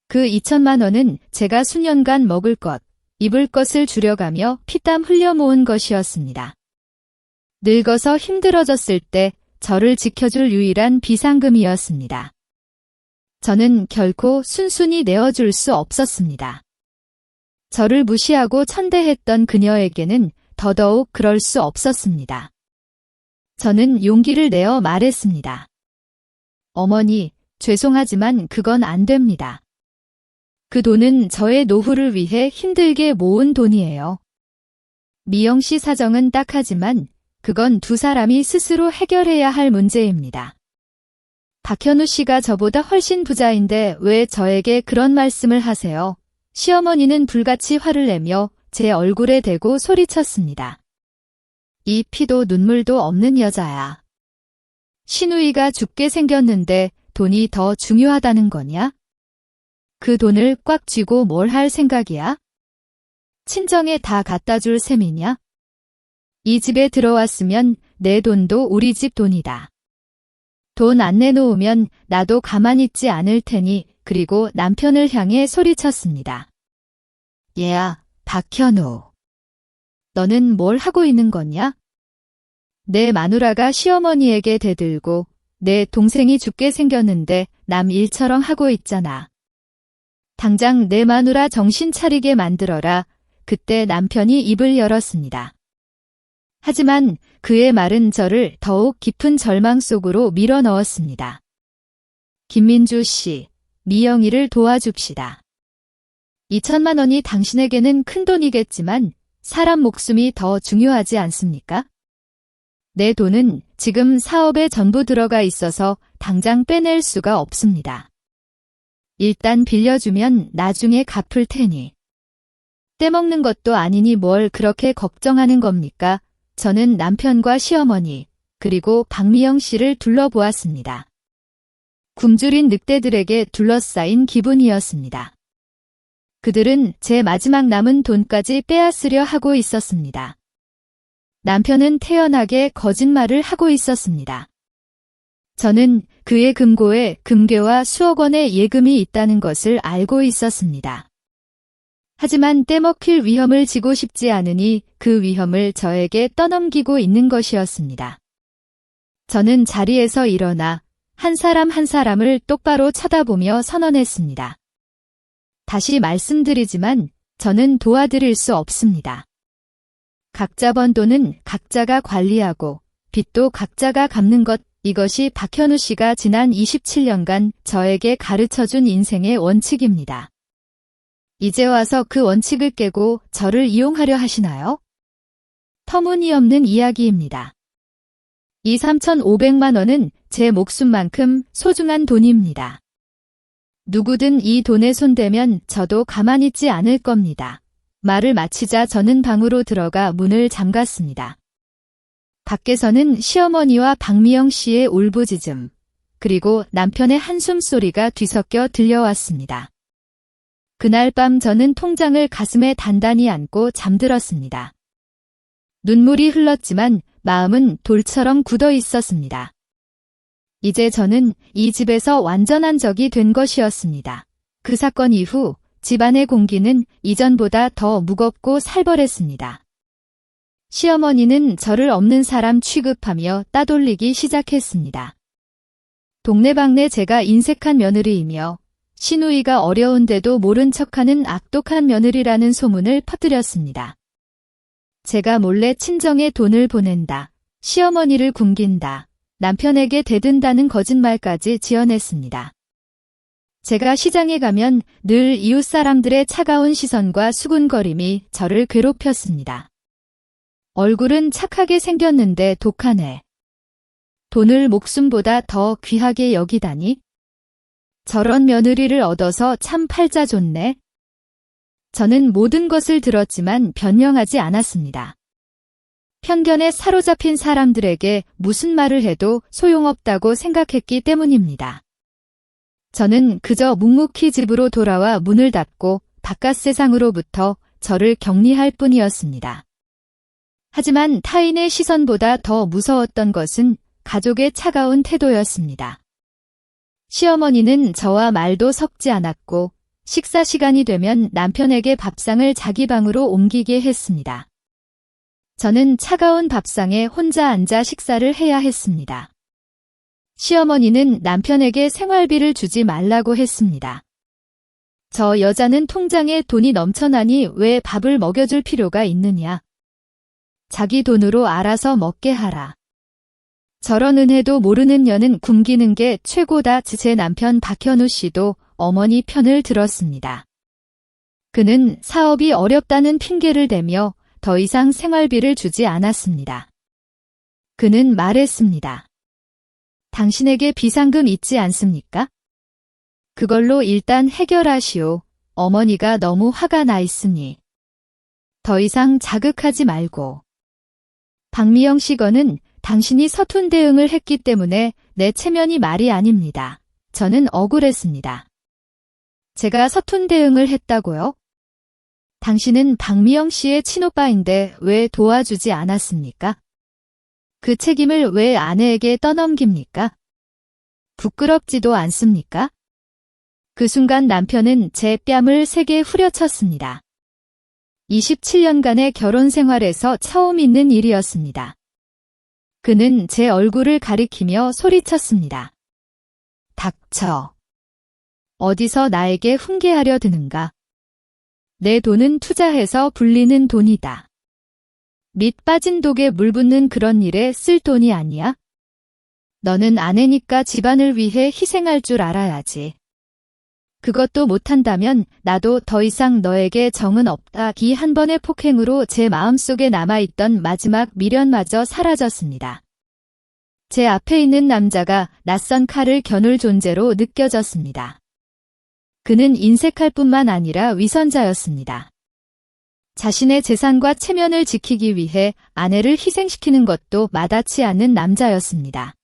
그 2천만 원은 제가 수년간 먹을 것, 입을 것을 줄여가며 피땀 흘려 모은 것이었습니다. 늙어서 힘들어졌을 때 저를 지켜줄 유일한 비상금이었습니다. 저는 결코 순순히 내어줄 수 없었습니다. 저를 무시하고 천대했던 그녀에게는 더더욱 그럴 수 없었습니다. 저는 용기를 내어 말했습니다. 어머니, 죄송하지만 그건 안 됩니다. 그 돈은 저의 노후를 위해 힘들게 모은 돈이에요. 미영 씨 사정은 딱하지만 그건 두 사람이 스스로 해결해야 할 문제입니다. 박현우 씨가 저보다 훨씬 부자인데 왜 저에게 그런 말씀을 하세요? 시어머니는 불같이 화를 내며 제 얼굴에 대고 소리쳤습니다. 이 피도 눈물도 없는 여자야. 신우이가 죽게 생겼는데 돈이 더 중요하다는 거냐? 그 돈을 꽉 쥐고 뭘 할 생각이야? 친정에 다 갖다 줄 셈이냐? 이 집에 들어왔으면 내 돈도 우리 집 돈이다. 돈 안 내놓으면 나도 가만히 있지 않을 테니. 그리고 남편을 향해 소리쳤습니다. 얘야, 박현우. 너는 뭘 하고 있는 거냐? 내 마누라가 시어머니에게 대들고 내 동생이 죽게 생겼는데 남 일처럼 하고 있잖아. 당장 내 마누라 정신 차리게 만들어라. 그때 남편이 입을 열었습니다. 하지만 그의 말은 저를 더욱 깊은 절망 속으로 밀어넣었습니다. 김민주 씨, 미영이를 도와줍시다. 2천만 원이 당신에게는 큰 돈이겠지만 사람 목숨이 더 중요하지 않습니까? 내 돈은 지금 사업에 전부 들어가 있어서 당장 빼낼 수가 없습니다. 일단 빌려주면 나중에 갚을 테니. 떼먹는 것도 아니니 뭘 그렇게 걱정하는 겁니까? 저는 남편과 시어머니, 그리고 박미영 씨를 둘러보았습니다. 굶주린 늑대들에게 둘러싸인 기분이었습니다. 그들은 제 마지막 남은 돈까지 빼앗으려 하고 있었습니다. 남편은 태연하게 거짓말을 하고 있었습니다. 저는 그의 금고에 금괴와 수억 원의 예금이 있다는 것을 알고 있었습니다. 하지만 떼먹힐 위험을 지고 싶지 않으니 그 위험을 저에게 떠넘기고 있는 것이었습니다. 저는 자리에서 일어나 한 사람 한 사람을 똑바로 쳐다보며 선언했습니다. 다시 말씀드리지만 저는 도와드릴 수 없습니다. 각자 번 돈은 각자가 관리하고 빚도 각자가 갚는 것, 이것이 박현우 씨가 지난 27년간 저에게 가르쳐준 인생의 원칙입니다. 이제 와서 그 원칙을 깨고 저를 이용하려 하시나요? 터무니없는 이야기입니다. 이 3,500만 원은 제 목숨만큼 소중한 돈입니다. 누구든 이 돈에 손대면 저도 가만히 있지 않을 겁니다. 말을 마치자 저는 방으로 들어가 문을 잠갔습니다. 밖에서는 시어머니와 박미영 씨의 울부짖음, 그리고 남편의 한숨소리가 뒤섞여 들려왔습니다. 그날 밤 저는 통장을 가슴에 단단히 안고 잠들었습니다. 눈물이 흘렀지만 마음은 돌처럼 굳어 있었습니다. 이제 저는 이 집에서 완전한 적이 된 것이었습니다. 그 사건 이후 집안의 공기는 이전보다 더 무겁고 살벌했습니다. 시어머니는 저를 없는 사람 취급하며 따돌리기 시작했습니다. 동네방네 제가 인색한 며느리이며 시누이가 어려운데도 모른 척하는 악독한 며느리라는 소문을 퍼뜨렸습니다. 제가 몰래 친정에 돈을 보낸다, 시어머니를 굶긴다, 남편에게 대든다는 거짓말까지 지어냈습니다. 제가 시장에 가면 늘 이웃 사람들의 차가운 시선과 수군거림이 저를 괴롭혔습니다. 얼굴은 착하게 생겼는데 독하네. 돈을 목숨보다 더 귀하게 여기다니? 저런 며느리를 얻어서 참 팔자 좋네. 저는 모든 것을 들었지만 변명하지 않았습니다. 편견에 사로잡힌 사람들에게 무슨 말을 해도 소용없다고 생각했기 때문입니다. 저는 그저 묵묵히 집으로 돌아와 문을 닫고 바깥 세상으로부터 저를 격리할 뿐이었습니다. 하지만 타인의 시선보다 더 무서웠던 것은 가족의 차가운 태도였습니다. 시어머니는 저와 말도 섞지 않았고 식사 시간이 되면 남편에게 밥상을 자기 방으로 옮기게 했습니다. 저는 차가운 밥상에 혼자 앉아 식사를 해야 했습니다. 시어머니는 남편에게 생활비를 주지 말라고 했습니다. 저 여자는 통장에 돈이 넘쳐나니 왜 밥을 먹여줄 필요가 있느냐. 자기 돈으로 알아서 먹게 하라. 저런 은혜도 모르는 년은 굶기는 게 최고다. 제 남편 박현우 씨도 어머니 편을 들었습니다. 그는 사업이 어렵다는 핑계를 대며 더 이상 생활비를 주지 않았습니다. 그는 말했습니다. 당신에게 비상금 있지 않습니까? 그걸로 일단 해결하시오. 어머니가 너무 화가 나 있으니. 더 이상 자극하지 말고. 박미영 씨거는 당신이 서툰 대응을 했기 때문에 내 체면이 말이 아닙니다. 저는 억울했습니다. 제가 서툰 대응을 했다고요? 당신은 박미영 씨의 친오빠인데 왜 도와주지 않았습니까? 그 책임을 왜 아내에게 떠넘깁니까? 부끄럽지도 않습니까? 그 순간 남편은 제 뺨을 세게 후려쳤습니다. 27년간의 결혼 생활에서 처음 있는 일이었습니다. 그는 제 얼굴을 가리키며 소리쳤습니다. 닥쳐. 어디서 나에게 훈계하려 드는가? 내 돈은 투자해서 불리는 돈이다. 밑 빠진 독에 물 붓는 그런 일에 쓸 돈이 아니야? 너는 아내니까 집안을 위해 희생할 줄 알아야지. 그것도 못한다면 나도 더 이상 너에게 정은 없다. 이 한 번의 폭행으로 제 마음속에 남아있던 마지막 미련마저 사라졌습니다. 제 앞에 있는 남자가 낯선 칼을 겨눌 존재로 느껴졌습니다. 그는 인색할 뿐만 아니라 위선자였습니다. 자신의 재산과 체면을 지키기 위해 아내를 희생시키는 것도 마다치 않는 남자였습니다.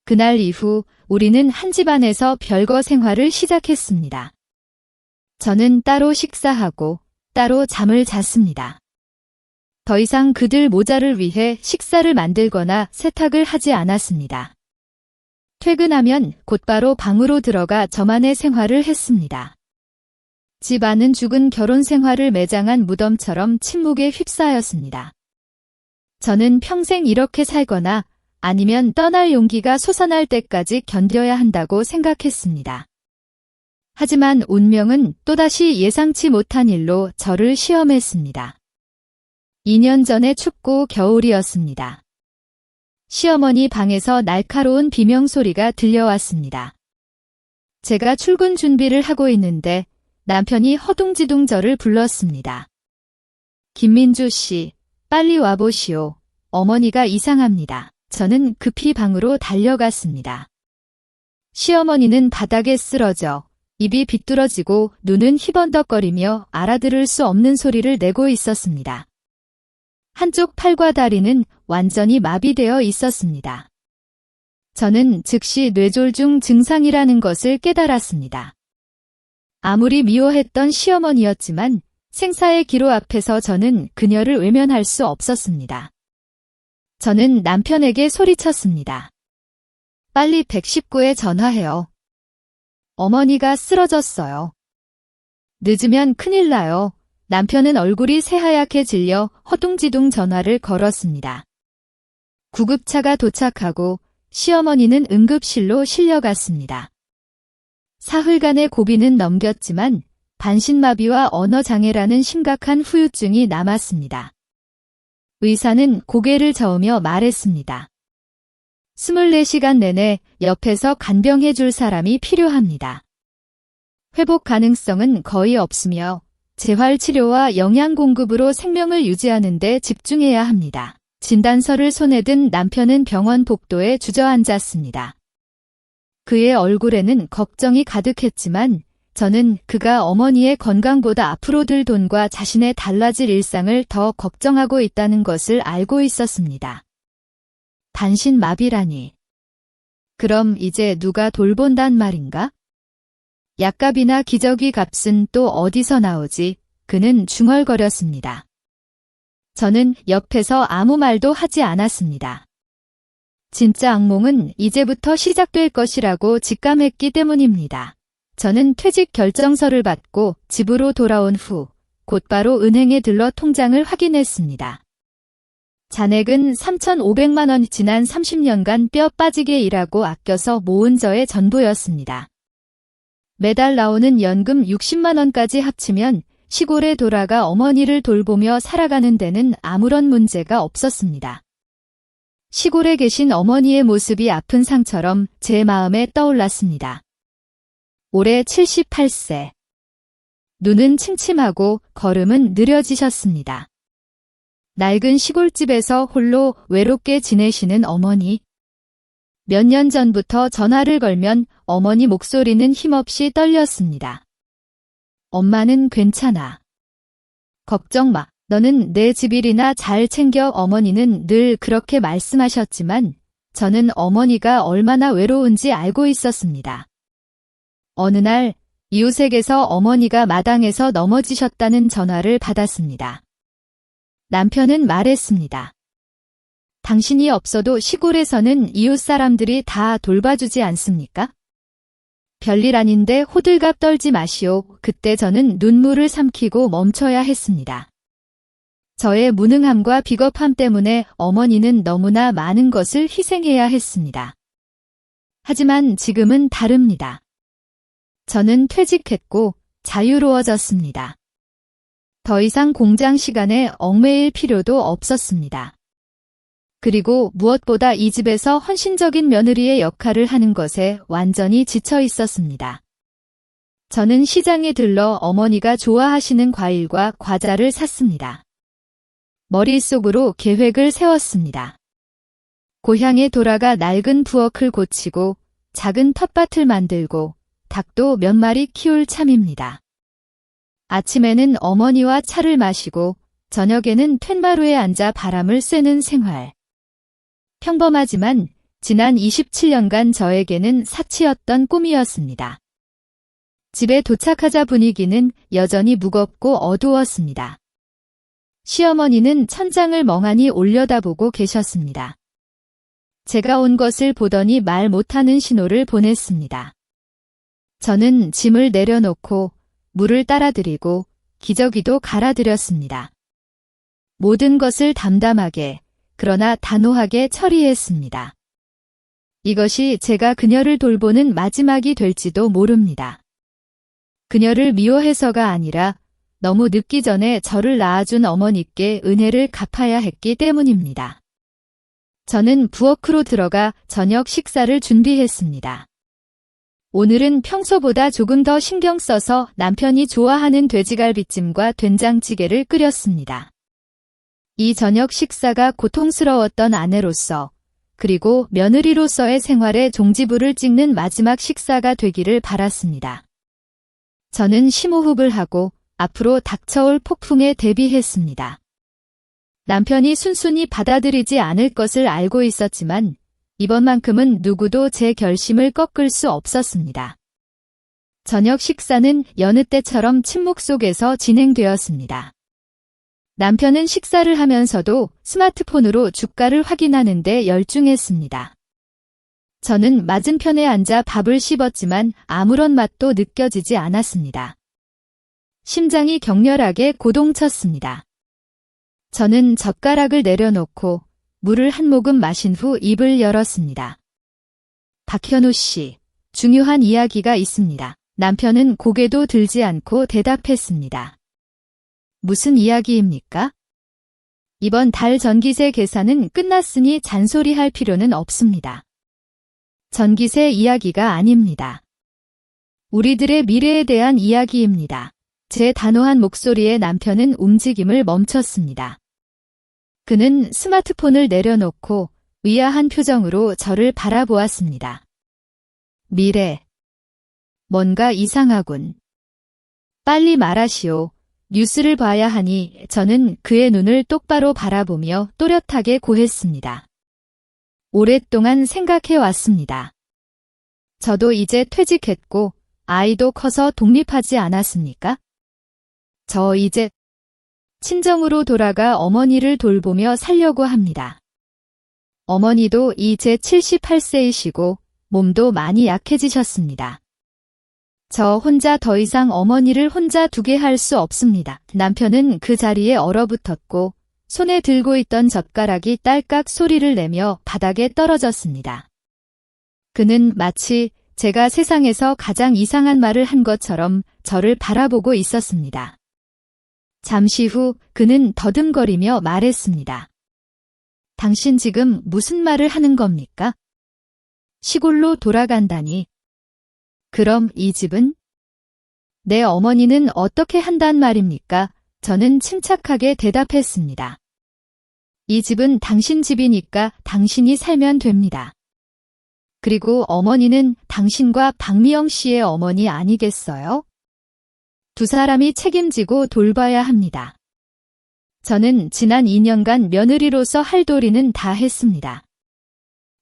그날 이후 우리는 한 집안에서 별거 생활을 시작했습니다. 저는 따로 식사하고 따로 잠을 잤습니다. 더 이상 그들 모자를 위해 식사를 만들거나 세탁을 하지 않았습니다. 퇴근하면 곧바로 방으로 들어가 저만의 생활을 했습니다. 집 안은 죽은 결혼 생활을 매장한 무덤처럼 침묵에 휩싸였습니다. 저는 평생 이렇게 살거나 아니면 떠날 용기가 솟아날 때까지 견뎌야 한다고 생각했습니다. 하지만 운명은 또다시 예상치 못한 일로 저를 시험했습니다. 2년 전의 춥고 겨울이었습니다. 시어머니 방에서 날카로운 비명소리가 들려왔습니다. 제가 출근 준비를 하고 있는데 남편이 허둥지둥 저를 불렀습니다. 김민주 씨, 빨리 와보시오. 어머니가 이상합니다. 저는 급히 방으로 달려갔습니다. 시어머니는 바닥에 쓰러져 입이 비뚤어지고 눈은 희번덕거리며 알아들을 수 없는 소리를 내고 있었습니다. 한쪽 팔과 다리는 완전히 마비되어 있었습니다. 저는 즉시 뇌졸중 증상이라는 것을 깨달았습니다. 아무리 미워했던 시어머니였지만 생사의 기로 앞에서 저는 그녀를 외면할 수 없었습니다. 저는 남편에게 소리쳤습니다. 빨리 119에 전화해요. 어머니가 쓰러졌어요. 늦으면 큰일 나요. 남편은 얼굴이 새하얗게 질려 허둥지둥 전화를 걸었습니다. 구급차가 도착하고 시어머니는 응급실로 실려갔습니다. 사흘간의 고비는 넘겼지만 반신마비와 언어장애라는 심각한 후유증이 남았습니다. 의사는 고개를 저으며 말했습니다. 24시간 내내 옆에서 간병해줄 사람이 필요합니다. 회복 가능성은 거의 없으며 재활치료와 영양 공급으로 생명을 유지하는 데 집중해야 합니다. 진단서를 손에 든 남편은 병원 복도에 주저앉았습니다. 그의 얼굴에는 걱정이 가득했지만 저는 그가 어머니의 건강보다 앞으로 들 돈과 자신의 달라질 일상을 더 걱정하고 있다는 것을 알고 있었습니다. 단신마비라니. 그럼 이제 누가 돌본단 말인가? 약값이나 기저귀 값은 또 어디서 나오지? 그는 중얼거렸습니다. 저는 옆에서 아무 말도 하지 않았습니다. 진짜 악몽은 이제부터 시작될 것이라고 직감했기 때문입니다. 저는 퇴직 결정서를 받고 집으로 돌아온 후 곧바로 은행에 들러 통장을 확인했습니다. 잔액은 3,500만 원, 지난 30년간 뼈 빠지게 일하고 아껴서 모은 저의 전부였습니다. 매달 나오는 연금 60만 원까지 합치면 시골에 돌아가 어머니를 돌보며 살아가는 데는 아무런 문제가 없었습니다. 시골에 계신 어머니의 모습이 아픈 상처럼 제 마음에 떠올랐습니다. 올해 78세. 눈은 침침하고 걸음은 느려지셨습니다. 낡은 시골집에서 홀로 외롭게 지내시는 어머니. 몇 년 전부터 전화를 걸면 어머니 목소리는 힘없이 떨렸습니다. 엄마는 괜찮아. 걱정 마. 너는 내 집일이나 잘 챙겨. 어머니는 늘 그렇게 말씀하셨지만 저는 어머니가 얼마나 외로운지 알고 있었습니다. 어느 날 이웃에게서 어머니가 마당에서 넘어지셨다는 전화를 받았습니다. 남편은 말했습니다. 당신이 없어도 시골에서는 이웃 사람들이 다 돌봐주지 않습니까? 별일 아닌데 호들갑 떨지 마시오. 그때 저는 눈물을 삼키고 멈춰야 했습니다. 저의 무능함과 비겁함 때문에 어머니는 너무나 많은 것을 희생해야 했습니다. 하지만 지금은 다릅니다. 저는 퇴직했고 자유로워졌습니다. 더 이상 공장 시간에 얽매일 필요도 없었습니다. 그리고 무엇보다 이 집에서 헌신적인 며느리의 역할을 하는 것에 완전히 지쳐 있었습니다. 저는 시장에 들러 어머니가 좋아하시는 과일과 과자를 샀습니다. 머릿속으로 계획을 세웠습니다. 고향에 돌아가 낡은 부엌을 고치고 작은 텃밭을 만들고 닭도 몇 마리 키울 참입니다. 아침에는 어머니와 차를 마시고 저녁에는 툇마루에 앉아 바람을 쐬는 생활. 평범하지만 지난 27년간 저에게는 사치였던 꿈이었습니다. 집에 도착하자 분위기는 여전히 무겁고 어두웠습니다. 시어머니는 천장을 멍하니 올려다보고 계셨습니다. 제가 온 것을 보더니 말 못하는 신호를 보냈습니다. 저는 짐을 내려놓고 물을 따라드리고 기저귀도 갈아드렸습니다. 모든 것을 담담하게 그러나 단호하게 처리했습니다. 이것이 제가 그녀를 돌보는 마지막이 될지도 모릅니다. 그녀를 미워해서가 아니라 너무 늦기 전에 저를 낳아준 어머니께 은혜를 갚아야 했기 때문입니다. 저는 부엌으로 들어가 저녁 식사를 준비했습니다. 오늘은 평소보다 조금 더 신경 써서 남편이 좋아하는 돼지갈비찜과 된장찌개를 끓였습니다. 이 저녁 식사가 고통스러웠던 아내로서 그리고 며느리로서의 생활에 종지부를 찍는 마지막 식사가 되기를 바랐습니다. 저는 심호흡을 하고 앞으로 닥쳐올 폭풍에 대비했습니다. 남편이 순순히 받아들이지 않을 것을 알고 있었지만 이번만큼은 누구도 제 결심을 꺾을 수 없었습니다. 저녁 식사는 여느 때처럼 침묵 속에서 진행되었습니다. 남편은 식사를 하면서도 스마트폰으로 주가를 확인하는 데 열중했습니다. 저는 맞은편에 앉아 밥을 씹었지만 아무런 맛도 느껴지지 않았습니다. 심장이 격렬하게 고동쳤습니다. 저는 젓가락을 내려놓고 물을 한 모금 마신 후 입을 열었습니다. 박현우 씨, 중요한 이야기가 있습니다. 남편은 고개도 들지 않고 대답했습니다. 무슨 이야기입니까? 이번 달 전기세 계산은 끝났으니 잔소리할 필요는 없습니다. 전기세 이야기가 아닙니다. 우리들의 미래에 대한 이야기입니다. 제 단호한 목소리에 남편은 움직임을 멈췄습니다. 그는 스마트폰을 내려놓고 의아한 표정으로 저를 바라보았습니다. 미래. 뭔가 이상하군. 빨리 말하시오. 뉴스를 봐야 하니 저는 그의 눈을 똑바로 바라보며 또렷하게 고했습니다. 오랫동안 생각해 왔습니다. 저도 이제 퇴직했고 아이도 커서 독립하지 않았습니까? 저 이제 친정으로 돌아가 어머니를 돌보며 살려고 합니다. 어머니도 이제 78세이시고 몸도 많이 약해지셨습니다. 저 혼자 더 이상 어머니를 혼자 두게 할 수 없습니다. 남편은 그 자리에 얼어붙었고 손에 들고 있던 젓가락이 딸깍 소리를 내며 바닥에 떨어졌습니다. 그는 마치 제가 세상에서 가장 이상한 말을 한 것처럼 저를 바라보고 있었습니다. 잠시 후 그는 더듬거리며 말했습니다. 당신 지금 무슨 말을 하는 겁니까? 시골로 돌아간다니. 그럼 이 집은? 내 어머니는 어떻게 한단 말입니까? 저는 침착하게 대답했습니다. 이 집은 당신 집이니까 당신이 살면 됩니다. 그리고 어머니는 당신과 박미영 씨의 어머니 아니겠어요? 두 사람이 책임지고 돌봐야 합니다. 저는 지난 2년간 며느리로서 할 도리는 다 했습니다.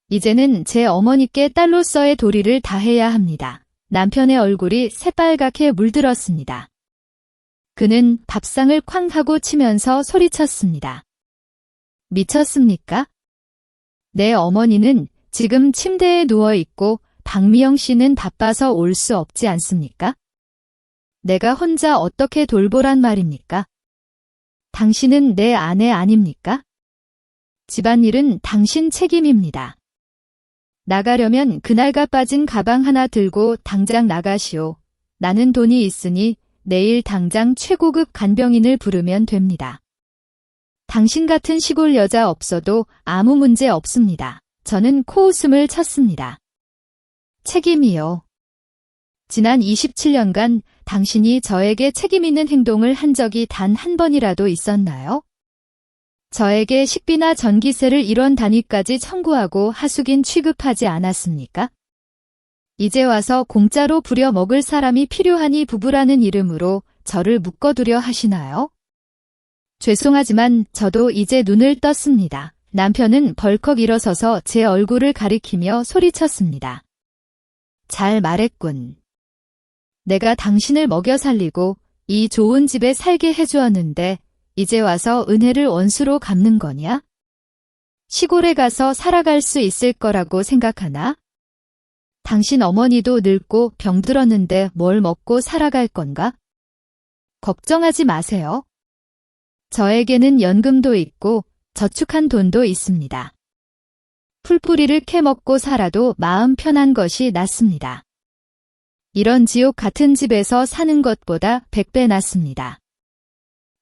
이제는 제 어머니께 딸로서의 도리를 다해야 합니다. 남편의 얼굴이 새빨갛게 물들었습니다. 그는 밥상을 쾅 하고 치면서 소리쳤습니다. 미쳤습니까? 내 어머니는 지금 침대에 누워있고 박미영 씨는 바빠서 올 수 없지 않습니까? 내가 혼자 어떻게 돌보란 말입니까? 당신은 내 아내 아닙니까? 집안일은 당신 책임입니다. 나가려면 그날가 빠진 가방 하나 들고 당장 나가시오. 나는 돈이 있으니 내일 당장 최고급 간병인을 부르면 됩니다. 당신 같은 시골 여자 없어도 아무 문제 없습니다. 저는 코웃음을 쳤습니다. 책임이요. 지난 27년간 당신이 저에게 책임 있는 행동을 한 적이 단 한 번이라도 있었나요? 저에게 식비나 전기세를 1원 단위까지 청구하고 하숙인 취급하지 않았습니까? 이제 와서 공짜로 부려 먹을 사람이 필요하니 부부라는 이름으로 저를 묶어두려 하시나요? 죄송하지만 저도 이제 눈을 떴습니다. 남편은 벌컥 일어서서 제 얼굴을 가리키며 소리쳤습니다. 잘 말했군. 내가 당신을 먹여 살리고 이 좋은 집에 살게 해주었는데 이제 와서 은혜를 원수로 갚는 거냐? 시골에 가서 살아갈 수 있을 거라고 생각하나? 당신 어머니도 늙고 병들었는데 뭘 먹고 살아갈 건가? 걱정하지 마세요. 저에게는 연금도 있고 저축한 돈도 있습니다. 풀뿌리를 캐먹고 살아도 마음 편한 것이 낫습니다. 이런 지옥 같은 집에서 사는 것보다 100배 낫습니다.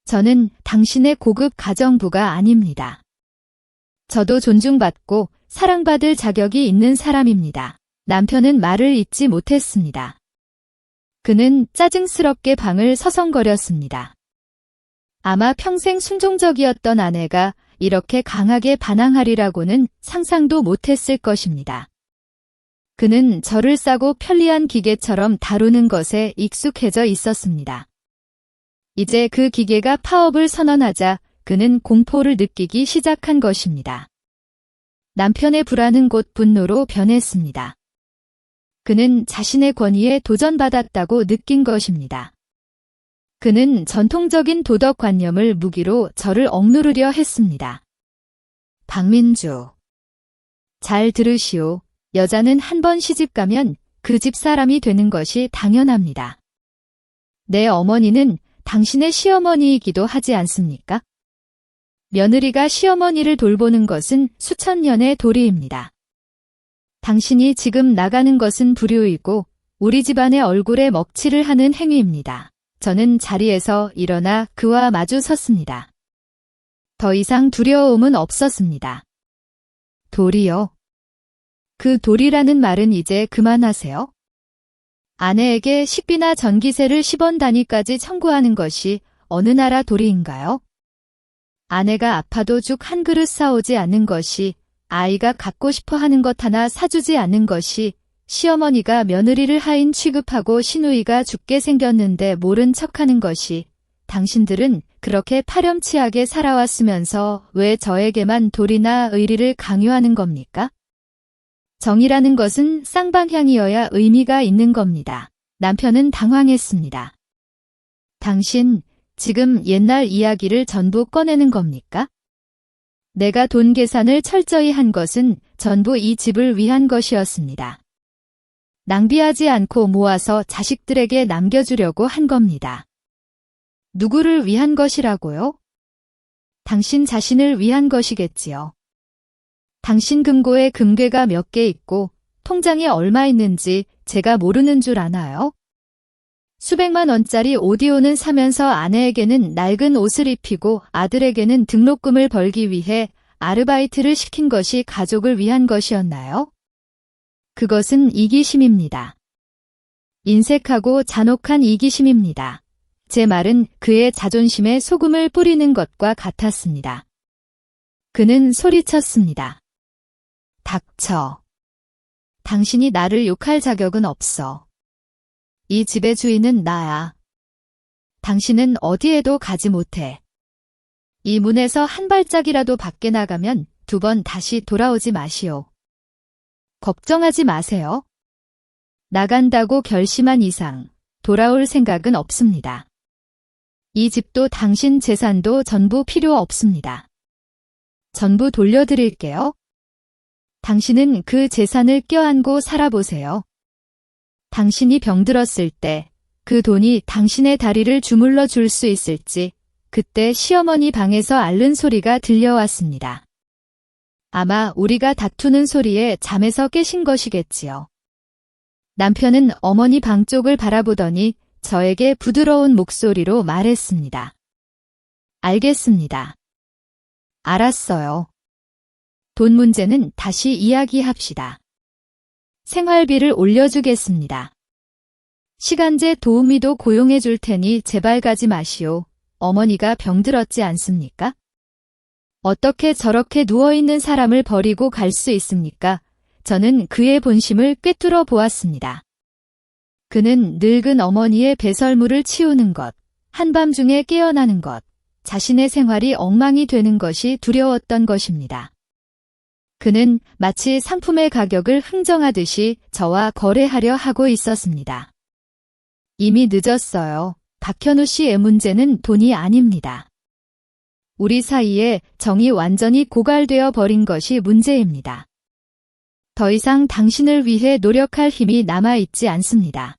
저는 당신의 고급 가정부가 아닙니다. 저도 존중받고 사랑받을 자격이 있는 사람입니다. 남편은 말을 잇지 못했습니다. 그는 짜증스럽게 방을 서성거렸습니다. 아마 평생 순종적이었던 아내가 이렇게 강하게 반항하리라고는 상상도 못했을 것입니다. 그는 저를 싸고 편리한 기계처럼 다루는 것에 익숙해져 있었습니다. 이제 그 기계가 파업을 선언하자 그는 공포를 느끼기 시작한 것입니다. 남편의 불안은 곧 분노로 변했습니다. 그는 자신의 권위에 도전받았다고 느낀 것입니다. 그는 전통적인 도덕관념을 무기로 저를 억누르려 했습니다. 박민주. 잘 들으시오. 여자는 한 번 시집가면 그 집 사람이 되는 것이 당연합니다. 내 어머니는 당신의 시어머니이기도 하지 않습니까? 며느리가 시어머니를 돌보는 것은 수천 년의 도리입니다. 당신이 지금 나가는 것은 불효이고 우리 집안의 얼굴에 먹칠을 하는 행위입니다. 저는 자리에서 일어나 그와 마주 섰습니다. 더 이상 두려움은 없었습니다. 도리요. 그 도리라는 말은 이제 그만하세요. 아내에게 식비나 전기세를 10원 단위까지 청구하는 것이 어느 나라 도리인가요? 아내가 아파도 죽 한 그릇 사오지 않는 것이, 아이가 갖고 싶어 하는 것 하나 사주지 않는 것이 시어머니가 며느리를 하인 취급하고 시누이가 죽게 생겼는데 모른 척하는 것이 당신들은 그렇게 파렴치하게 살아왔으면서 왜 저에게만 도리나 의리를 강요하는 겁니까? 정이라는 것은 쌍방향이어야 의미가 있는 겁니다. 남편은 당황했습니다. 당신 지금 옛날 이야기를 전부 꺼내는 겁니까? 내가 돈 계산을 철저히 한 것은 전부 이 집을 위한 것이었습니다. 낭비하지 않고 모아서 자식들에게 남겨주려고 한 겁니다. 누구를 위한 것이라고요? 당신 자신을 위한 것이겠지요. 당신 금고에 금괴가 몇 개 있고 통장에 얼마 있는지 제가 모르는 줄 아나요? 수백만 원짜리 오디오는 사면서 아내에게는 낡은 옷을 입히고 아들에게는 등록금을 벌기 위해 아르바이트를 시킨 것이 가족을 위한 것이었나요? 그것은 이기심입니다. 인색하고 잔혹한 이기심입니다. 제 말은 그의 자존심에 소금을 뿌리는 것과 같았습니다. 그는 소리쳤습니다. 닥쳐. 당신이 나를 욕할 자격은 없어. 이 집의 주인은 나야. 당신은 어디에도 가지 못해. 이 문에서 한 발짝이라도 밖에 나가면 2번 다시 돌아오지 마시오. 걱정하지 마세요. 나간다고 결심한 이상 돌아올 생각은 없습니다. 이 집도 당신 재산도 전부 필요 없습니다. 전부 돌려드릴게요. 당신은 그 재산을 껴안고 살아보세요. 당신이 병들었을 때 그 돈이 당신의 다리를 주물러 줄 수 있을지 그때 시어머니 방에서 앓는 소리가 들려왔습니다. 아마 우리가 다투는 소리에 잠에서 깨신 것이겠지요. 남편은 어머니 방 쪽을 바라보더니 저에게 부드러운 목소리로 말했습니다. 알겠습니다. 알았어요. 돈 문제는 다시 이야기합시다. 생활비를 올려주겠습니다. 시간제 도우미도 고용해 줄 테니 제발 가지 마시오. 어머니가 병들었지 않습니까? 어떻게 저렇게 누워있는 사람을 버리고 갈 수 있습니까? 저는 그의 본심을 꿰뚫어 보았습니다. 그는 늙은 어머니의 배설물을 치우는 것, 한밤중에 깨어나는 것, 자신의 생활이 엉망이 되는 것이 두려웠던 것입니다. 그는 마치 상품의 가격을 흥정하듯이 저와 거래하려 하고 있었습니다. 이미 늦었어요. 박현우 씨의 문제는 돈이 아닙니다. 우리 사이에 정이 완전히 고갈되어 버린 것이 문제입니다. 더 이상 당신을 위해 노력할 힘이 남아있지 않습니다.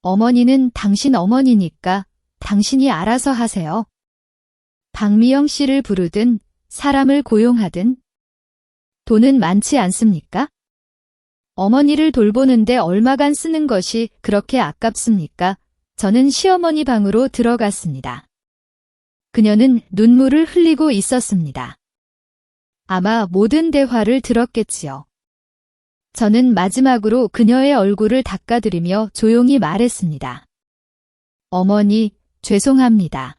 어머니는 당신 어머니니까 당신이 알아서 하세요. 박미영 씨를 부르든 사람을 고용하든 돈은 많지 않습니까? 어머니를 돌보는데 얼마간 쓰는 것이 그렇게 아깝습니까? 저는 시어머니 방으로 들어갔습니다. 그녀는 눈물을 흘리고 있었습니다. 아마 모든 대화를 들었겠지요. 저는 마지막으로 그녀의 얼굴을 닦아드리며 조용히 말했습니다. 어머니, 죄송합니다.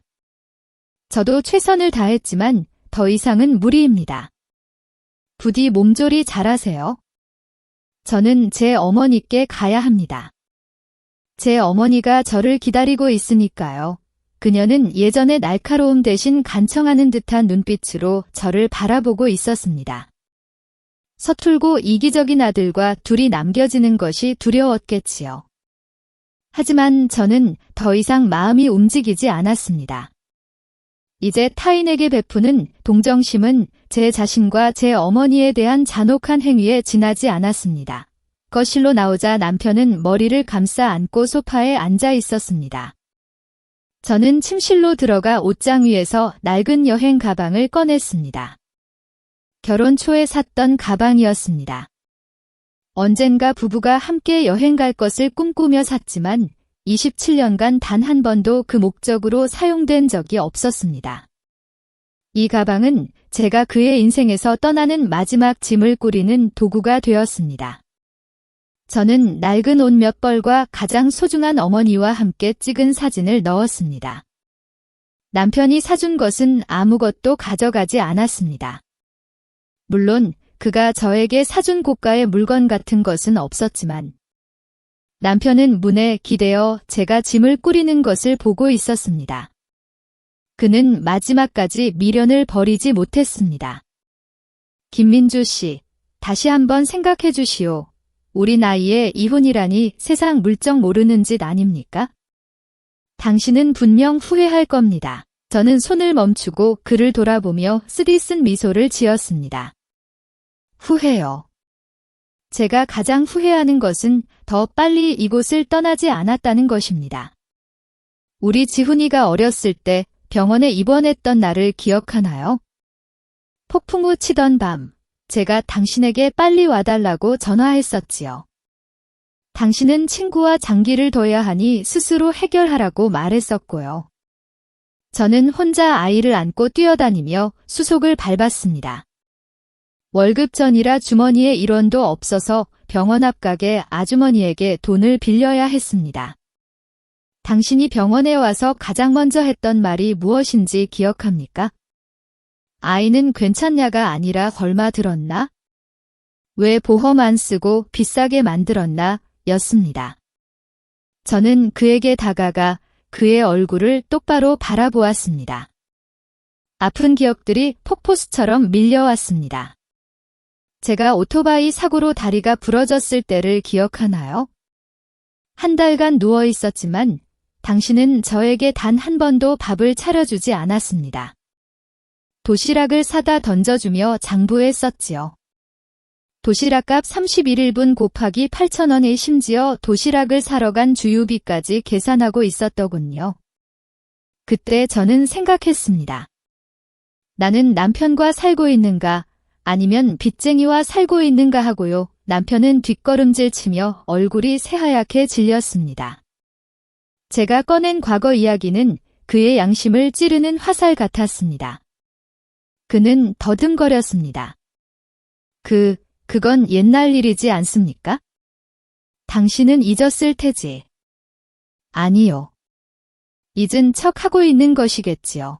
저도 최선을 다했지만 더 이상은 무리입니다. 부디 몸조리 잘하세요. 저는 제 어머니께 가야 합니다. 제 어머니가 저를 기다리고 있으니까요. 그녀는 예전의 날카로움 대신 간청하는 듯한 눈빛으로 저를 바라보고 있었습니다. 서툴고 이기적인 아들과 둘이 남겨지는 것이 두려웠겠지요. 하지만 저는 더 이상 마음이 움직이지 않았습니다. 이제 타인에게 베푸는 동정심은 제 자신과 제 어머니에 대한 잔혹한 행위에 지나지 않았습니다. 거실로 나오자 남편은 머리를 감싸 안고 소파에 앉아 있었습니다. 저는 침실로 들어가 옷장 위에서 낡은 여행 가방을 꺼냈습니다. 결혼 초에 샀던 가방이었습니다. 언젠가 부부가 함께 여행 갈 것을 꿈꾸며 샀지만 27년간 단 한 번도 그 목적으로 사용된 적이 없었습니다. 이 가방은 제가 그의 인생에서 떠나는 마지막 짐을 꾸리는 도구가 되었습니다. 저는 낡은 옷 몇 벌과 가장 소중한 어머니와 함께 찍은 사진을 넣었습니다. 남편이 사준 것은 아무것도 가져가지 않았습니다. 물론 그가 저에게 사준 고가의 물건 같은 것은 없었지만 남편은 문에 기대어 제가 짐을 꾸리는 것을 보고 있었습니다. 그는 마지막까지 미련을 버리지 못했습니다. 김민주 씨, 다시 한번 생각해 주시오. 우리 나이에 이혼이라니 세상 물정 모르는 짓 아닙니까? 당신은 분명 후회할 겁니다. 저는 손을 멈추고 그를 돌아보며 쓰디쓴 미소를 지었습니다. 후회요. 제가 가장 후회하는 것은 더 빨리 이곳을 떠나지 않았다는 것입니다. 우리 지훈이가 어렸을 때 병원에 입원했던 날을 기억하나요? 폭풍 우 치던 밤, 제가 당신에게 빨리 와달라고 전화했었지요. 당신은 친구와 장기를 둬야 하니 스스로 해결하라고 말했었고요. 저는 혼자 아이를 안고 뛰어다니며 수속을 밟았습니다. 월급 전이라 주머니에 1원도 없어서 병원 앞 가게 아주머니에게 돈을 빌려야 했습니다. 당신이 병원에 와서 가장 먼저 했던 말이 무엇인지 기억합니까? 아이는 괜찮냐가 아니라 얼마 들었나? 왜 보험 안 쓰고 비싸게 만들었나? 였습니다. 저는 그에게 다가가 그의 얼굴을 똑바로 바라보았습니다. 아픈 기억들이 폭포수처럼 밀려왔습니다. 제가 오토바이 사고로 다리가 부러졌을 때를 기억하나요? 한 달간 누워 있었지만 당신은 저에게 단 한 번도 밥을 차려주지 않았습니다. 도시락을 사다 던져주며 장부했었지요. 도시락값 31일분 곱하기 8,000원에 심지어 도시락을 사러 간 주유비까지 계산하고 있었더군요. 그때 저는 생각했습니다. 나는 남편과 살고 있는가 아니면 빚쟁이와 살고 있는가 하고요. 남편은 뒷걸음질 치며 얼굴이 새하얗게 질렸습니다. 제가 꺼낸 과거 이야기는 그의 양심을 찌르는 화살 같았습니다. 그는 더듬거렸습니다. 그건 옛날 일이지 않습니까? 당신은 잊었을 테지. 아니요. 잊은 척 하고 있는 것이겠지요.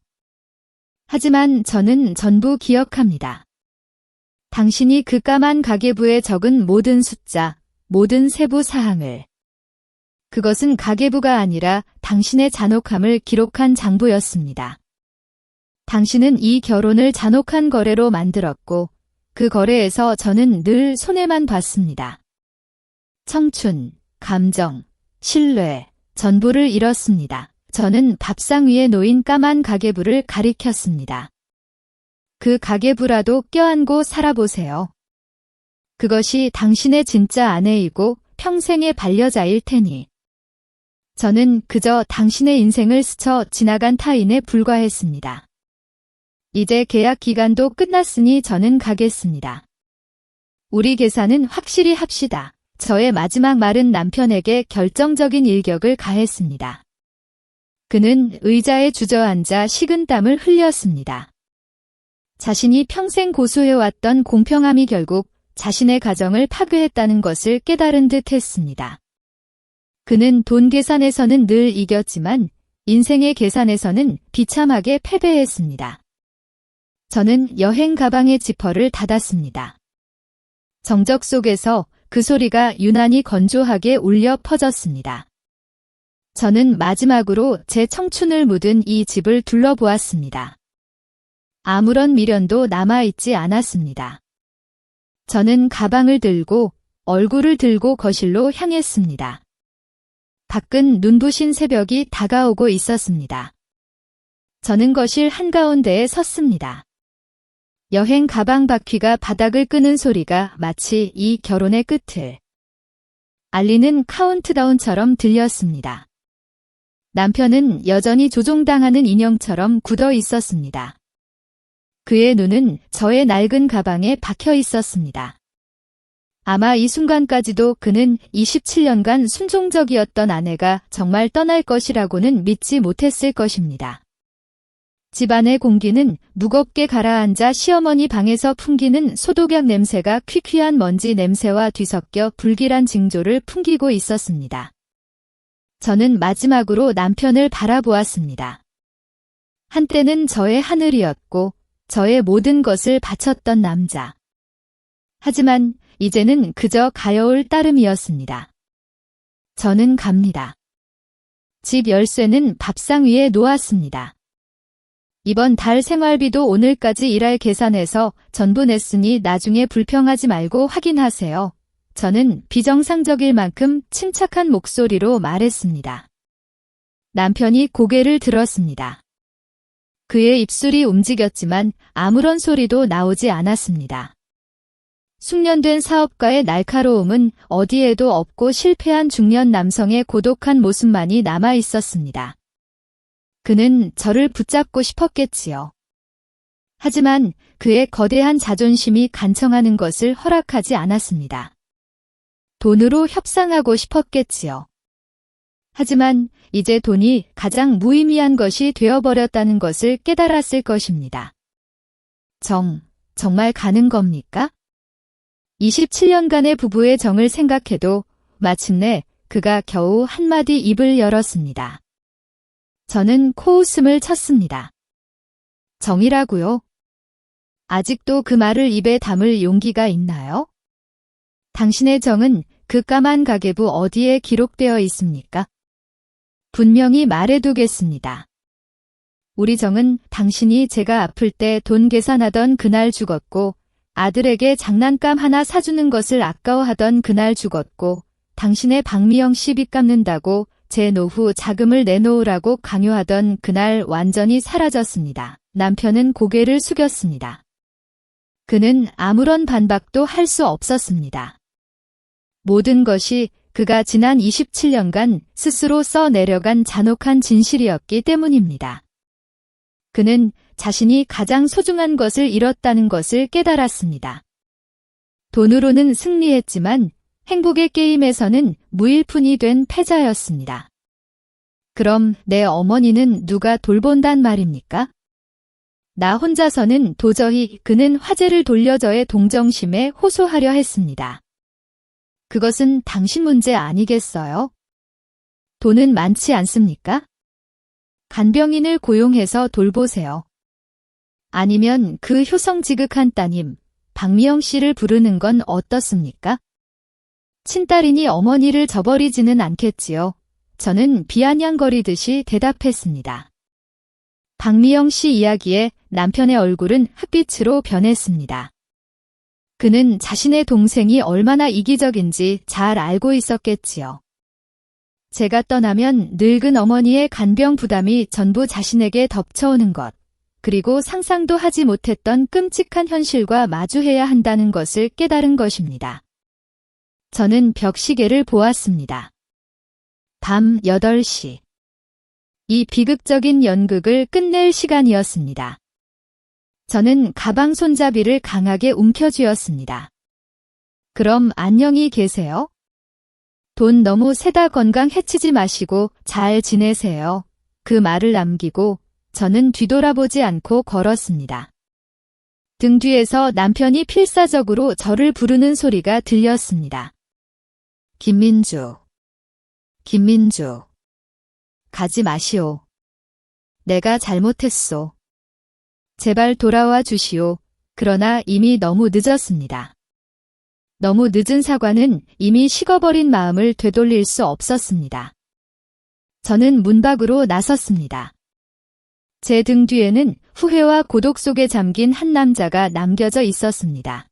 하지만 저는 전부 기억합니다. 당신이 그 까만 가계부에 적은 모든 숫자, 모든 세부 사항을. 그것은 가계부가 아니라 당신의 잔혹함을 기록한 장부였습니다. 당신은 이 결혼을 잔혹한 거래로 만들었고 그 거래에서 저는 늘 손해만 봤습니다. 청춘, 감정, 신뢰, 전부를 잃었습니다. 저는 밥상 위에 놓인 까만 가계부를 가리켰습니다. 그 가계부라도 껴안고 살아보세요. 그것이 당신의 진짜 아내이고 평생의 반려자일 테니. 저는 그저 당신의 인생을 스쳐 지나간 타인에 불과했습니다. 이제 계약 기간도 끝났으니 저는 가겠습니다. 우리 계산은 확실히 합시다. 저의 마지막 말은 남편에게 결정적인 일격을 가했습니다. 그는 의자에 주저앉아 식은땀을 흘렸습니다. 자신이 평생 고수해왔던 공평함이 결국 자신의 가정을 파괴했다는 것을 깨달은 듯 했습니다. 그는 돈 계산에서는 늘 이겼지만 인생의 계산에서는 비참하게 패배했습니다. 저는 여행 가방의 지퍼를 닫았습니다. 정적 속에서 그 소리가 유난히 건조하게 울려 퍼졌습니다. 저는 마지막으로 제 청춘을 묻은 이 집을 둘러보았습니다. 아무런 미련도 남아있지 않았습니다. 저는 가방을 들고 얼굴을 들고 거실로 향했습니다. 밖은 눈부신 새벽이 다가오고 있었습니다. 저는 거실 한가운데에 섰습니다. 여행 가방 바퀴가 바닥을 끄는 소리가 마치 이 결혼의 끝을 알리는 카운트다운처럼 들렸습니다. 남편은 여전히 조종당하는 인형처럼 굳어 있었습니다. 그의 눈은 저의 낡은 가방에 박혀 있었습니다. 아마 이 순간까지도 그는 27년간 순종적이었던 아내가 정말 떠날 것이라고는 믿지 못했을 것입니다. 집안의 공기는 무겁게 가라앉아 시어머니 방에서 풍기는 소독약 냄새가 퀴퀴한 먼지 냄새와 뒤섞여 불길한 징조를 풍기고 있었습니다. 저는 마지막으로 남편을 바라보았습니다. 한때는 저의 하늘이었고 저의 모든 것을 바쳤던 남자. 하지만 이제는 그저 가여울 따름이었습니다. 저는 갑니다. 집 열쇠는 밥상 위에 놓았습니다. 이번 달 생활비도 오늘까지 일할 계산해서 전부 냈으니 나중에 불평하지 말고 확인하세요. 저는 비정상적일 만큼 침착한 목소리로 말했습니다. 남편이 고개를 들었습니다. 그의 입술이 움직였지만 아무런 소리도 나오지 않았습니다. 숙련된 사업가의 날카로움은 어디에도 없고 실패한 중년 남성의 고독한 모습만이 남아 있었습니다. 그는 저를 붙잡고 싶었겠지요. 하지만 그의 거대한 자존심이 간청하는 것을 허락하지 않았습니다. 돈으로 협상하고 싶었겠지요. 하지만 이제 돈이 가장 무의미한 것이 되어버렸다는 것을 깨달았을 것입니다. 정말 가는 겁니까? 27년간의 부부의 정을 생각해도 마침내 그가 겨우 한마디 입을 열었습니다. 저는 코웃음을 쳤습니다. 정이라고요? 아직도 그 말을 입에 담을 용기가 있나요? 당신의 정은 그 까만 가계부 어디에 기록되어 있습니까? 분명히 말해두겠습니다. 우리 정은 당신이 제가 아플 때 돈 계산하던 그날 죽었고, 아들에게 장난감 하나 사주는 것을 아까워하던 그날 죽었고, 당신의 박미영 씨 빚 갚는다고 제 노후 자금을 내놓으라고 강요하던 그날 완전히 사라졌습니다. 남편은 고개를 숙였습니다. 그는 아무런 반박도 할 수 없었습니다. 모든 것이 그가 지난 27년간 스스로 써내려간 잔혹한 진실이었기 때문입니다. 그는 자신이 가장 소중한 것을 잃었다는 것을 깨달았습니다. 돈으로는 승리했지만 행복의 게임에서는 무일푼이 된 패자였습니다. 그럼 내 어머니는 누가 돌본단 말입니까? 나 혼자서는 도저히. 그는 화제를 돌려 저의 동정심에 호소하려 했습니다. 그것은 당신 문제 아니겠어요? 돈은 많지 않습니까? 간병인을 고용해서 돌보세요. 아니면 그 효성지극한 따님, 박미영 씨를 부르는 건 어떻습니까? 친딸이니 어머니를 저버리지는 않겠지요. 저는 비아냥거리듯이 대답했습니다. 박미영 씨 이야기에 남편의 얼굴은 흑빛으로 변했습니다. 그는 자신의 동생이 얼마나 이기적인지 잘 알고 있었겠지요. 제가 떠나면 늙은 어머니의 간병 부담이 전부 자신에게 덮쳐오는 것, 그리고 상상도 하지 못했던 끔찍한 현실과 마주해야 한다는 것을 깨달은 것입니다. 저는 벽시계를 보았습니다. 밤 8시. 이 비극적인 연극을 끝낼 시간이었습니다. 저는 가방 손잡이를 강하게 움켜쥐었습니다. 그럼 안녕히 계세요. 돈 너무 세다 건강 해치지 마시고 잘 지내세요. 그 말을 남기고 저는 뒤돌아보지 않고 걸었습니다. 등 뒤에서 남편이 필사적으로 저를 부르는 소리가 들렸습니다. 김민주. 김민주. 가지 마시오. 내가 잘못했소. 제발 돌아와 주시오. 그러나 이미 너무 늦었습니다. 너무 늦은 사과는 이미 식어버린 마음을 되돌릴 수 없었습니다. 저는 문 밖으로 나섰습니다. 제 등 뒤에는 후회와 고독 속에 잠긴 한 남자가 남겨져 있었습니다.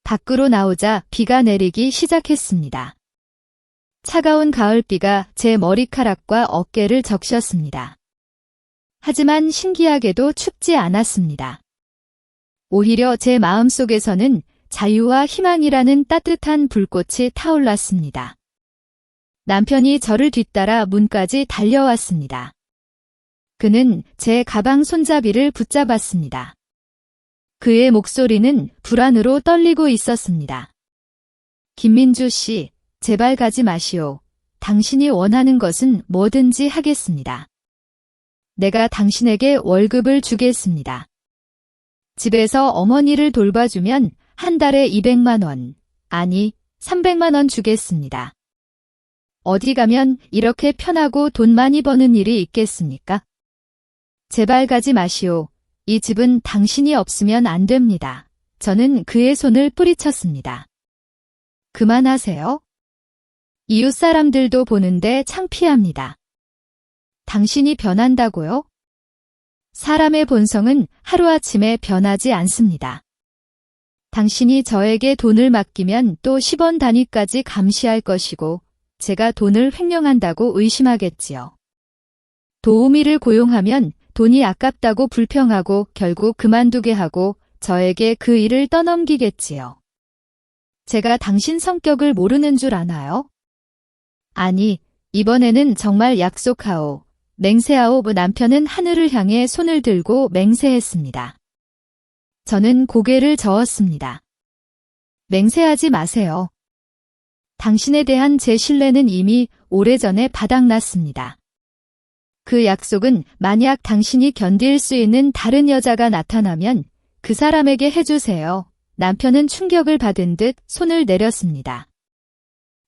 밖으로 나오자 비가 내리기 시작했습니다. 차가운 가을비가 제 머리카락과 어깨를 적셨습니다. 하지만 신기하게도 춥지 않았습니다. 오히려 제 마음속에서는 자유와 희망이라는 따뜻한 불꽃이 타올랐습니다. 남편이 저를 뒤따라 문까지 달려왔습니다. 그는 제 가방 손잡이를 붙잡았습니다. 그의 목소리는 불안으로 떨리고 있었습니다. 김민주 씨, 제발 가지 마시오. 당신이 원하는 것은 뭐든지 하겠습니다. 내가 당신에게 월급을 주겠습니다. 집에서 어머니를 돌봐주면 한 달에 200만 원, 아니 300만 원 주겠습니다. 어디 가면 이렇게 편하고 돈 많이 버는 일이 있겠습니까? 제발 가지 마시오. 이 집은 당신이 없으면 안 됩니다. 저는 그의 손을 뿌리쳤습니다. 그만하세요. 이웃 사람들도 보는데 창피합니다. 당신이 변한다고요? 사람의 본성은 하루아침에 변하지 않습니다. 당신이 저에게 돈을 맡기면 또 10원 단위까지 감시할 것이고 제가 돈을 횡령한다고 의심하겠지요. 도우미를 고용하면 돈이 아깝다고 불평하고 결국 그만두게 하고 저에게 그 일을 떠넘기겠지요. 제가 당신 성격을 모르는 줄 아나요? 아니, 이번에는 정말 약속하오. 맹세하오. 남편은 하늘을 향해 손을 들고 맹세했습니다. 저는 고개를 저었습니다. 맹세하지 마세요. 당신에 대한 제 신뢰는 이미 오래전에 바닥났습니다. 그 약속은 만약 당신이 견딜 수 있는 다른 여자가 나타나면 그 사람에게 해주세요. 남편은 충격을 받은 듯 손을 내렸습니다.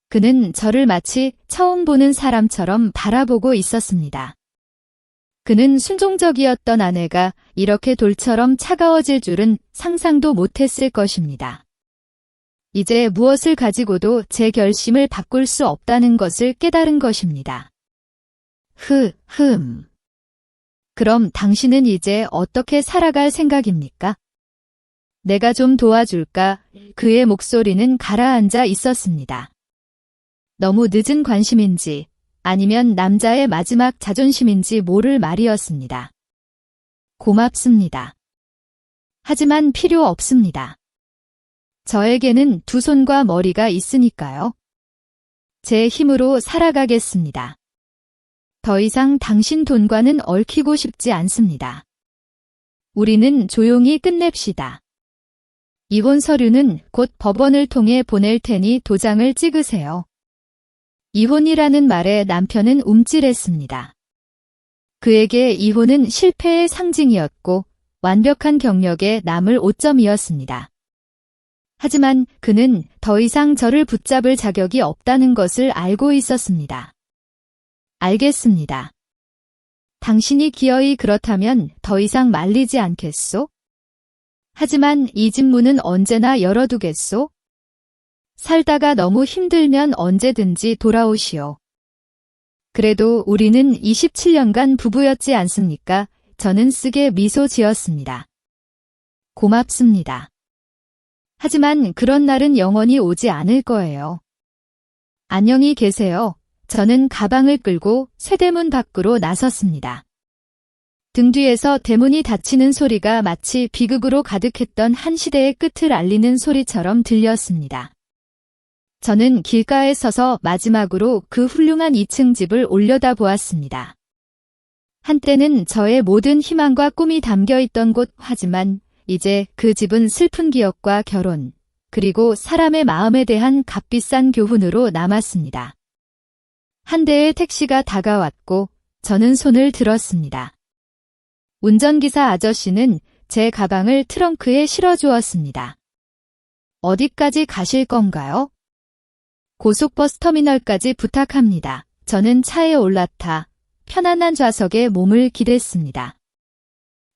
그는 저를 마치 처음 보는 사람처럼 바라보고 있었습니다. 그는 순종적이었던 아내가 이렇게 돌처럼 차가워질 줄은 상상도 못했을 것입니다. 이제 무엇을 가지고도 제 결심을 바꿀 수 없다는 것을 깨달은 것입니다. 그럼 당신은 이제 어떻게 살아갈 생각입니까? 내가 좀 도와줄까? 그의 목소리는 가라앉아 있었습니다. 너무 늦은 관심인지 아니면 남자의 마지막 자존심인지 모를 말이었습니다. 고맙습니다. 하지만 필요 없습니다. 저에게는 두 손과 머리가 있으니까요. 제 힘으로 살아가겠습니다. 더 이상 당신 돈과는 얽히고 싶지 않습니다. 우리는 조용히 끝냅시다. 이혼 서류는 곧 법원을 통해 보낼 테니 도장을 찍으세요. 이혼이라는 말에 남편은 움찔했습니다. 그에게 이혼은 실패의 상징이었고 완벽한 경력에 남을 오점이었습니다. 하지만 그는 더 이상 저를 붙잡을 자격이 없다는 것을 알고 있었습니다. 알겠습니다. 당신이 기어이 그렇다면 더 이상 말리지 않겠소? 하지만 이 집 문은 언제나 열어두겠소? 살다가 너무 힘들면 언제든지 돌아오시오. 그래도 우리는 27년간 부부였지 않습니까? 저는 쓰게 미소 지었습니다. 고맙습니다. 하지만 그런 날은 영원히 오지 않을 거예요. 안녕히 계세요. 저는 가방을 끌고 쇠대문 밖으로 나섰습니다. 등 뒤에서 대문이 닫히는 소리가 마치 비극으로 가득했던 한 시대의 끝을 알리는 소리처럼 들렸습니다. 저는 길가에 서서 마지막으로 그 훌륭한 2층 집을 올려다보았습니다. 한때는 저의 모든 희망과 꿈이 담겨있던 곳, 하지만 이제 그 집은 슬픈 기억과 결혼, 그리고 사람의 마음에 대한 값비싼 교훈으로 남았습니다. 한 대의 택시가 다가왔고 저는 손을 들었습니다. 운전기사 아저씨는 제 가방을 트렁크에 실어주었습니다. 어디까지 가실 건가요? 고속버스 터미널까지 부탁합니다. 저는 차에 올라타 편안한 좌석에 몸을 기댔습니다.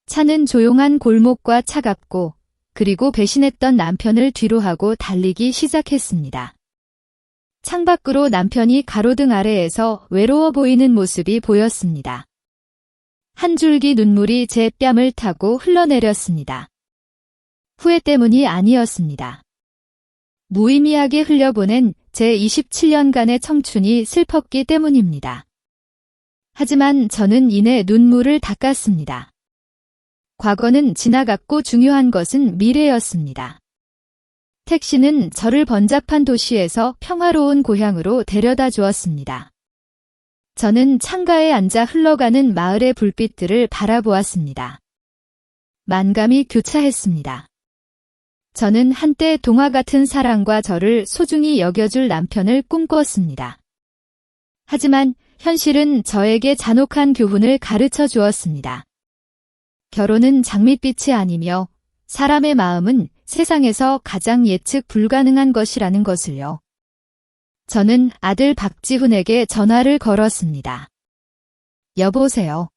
차는 조용한 골목과 차갑고 그리고 배신했던 남편을 뒤로하고 달리기 시작했습니다. 창밖으로 남편이 가로등 아래에서 외로워 보이는 모습이 보였습니다. 한 줄기 눈물이 제 뺨을 타고 흘러내렸습니다. 후회 때문이 아니었습니다. 무의미하게 흘려보낸 제 27년간의 청춘이 슬펐기 때문입니다. 하지만 저는 이내 눈물을 닦았습니다. 과거는 지나갔고 중요한 것은 미래였습니다. 택시는 저를 번잡한 도시에서 평화로운 고향으로 데려다 주었습니다. 저는 창가에 앉아 흘러가는 마을의 불빛들을 바라보았습니다. 만감이 교차했습니다. 저는 한때 동화 같은 사랑과 저를 소중히 여겨줄 남편을 꿈꿨습니다. 하지만 현실은 저에게 잔혹한 교훈을 가르쳐 주었습니다. 결혼은 장밋빛이 아니며 사람의 마음은 세상에서 가장 예측 불가능한 것이라는 것을요. 저는 아들 박지훈에게 전화를 걸었습니다. 여보세요.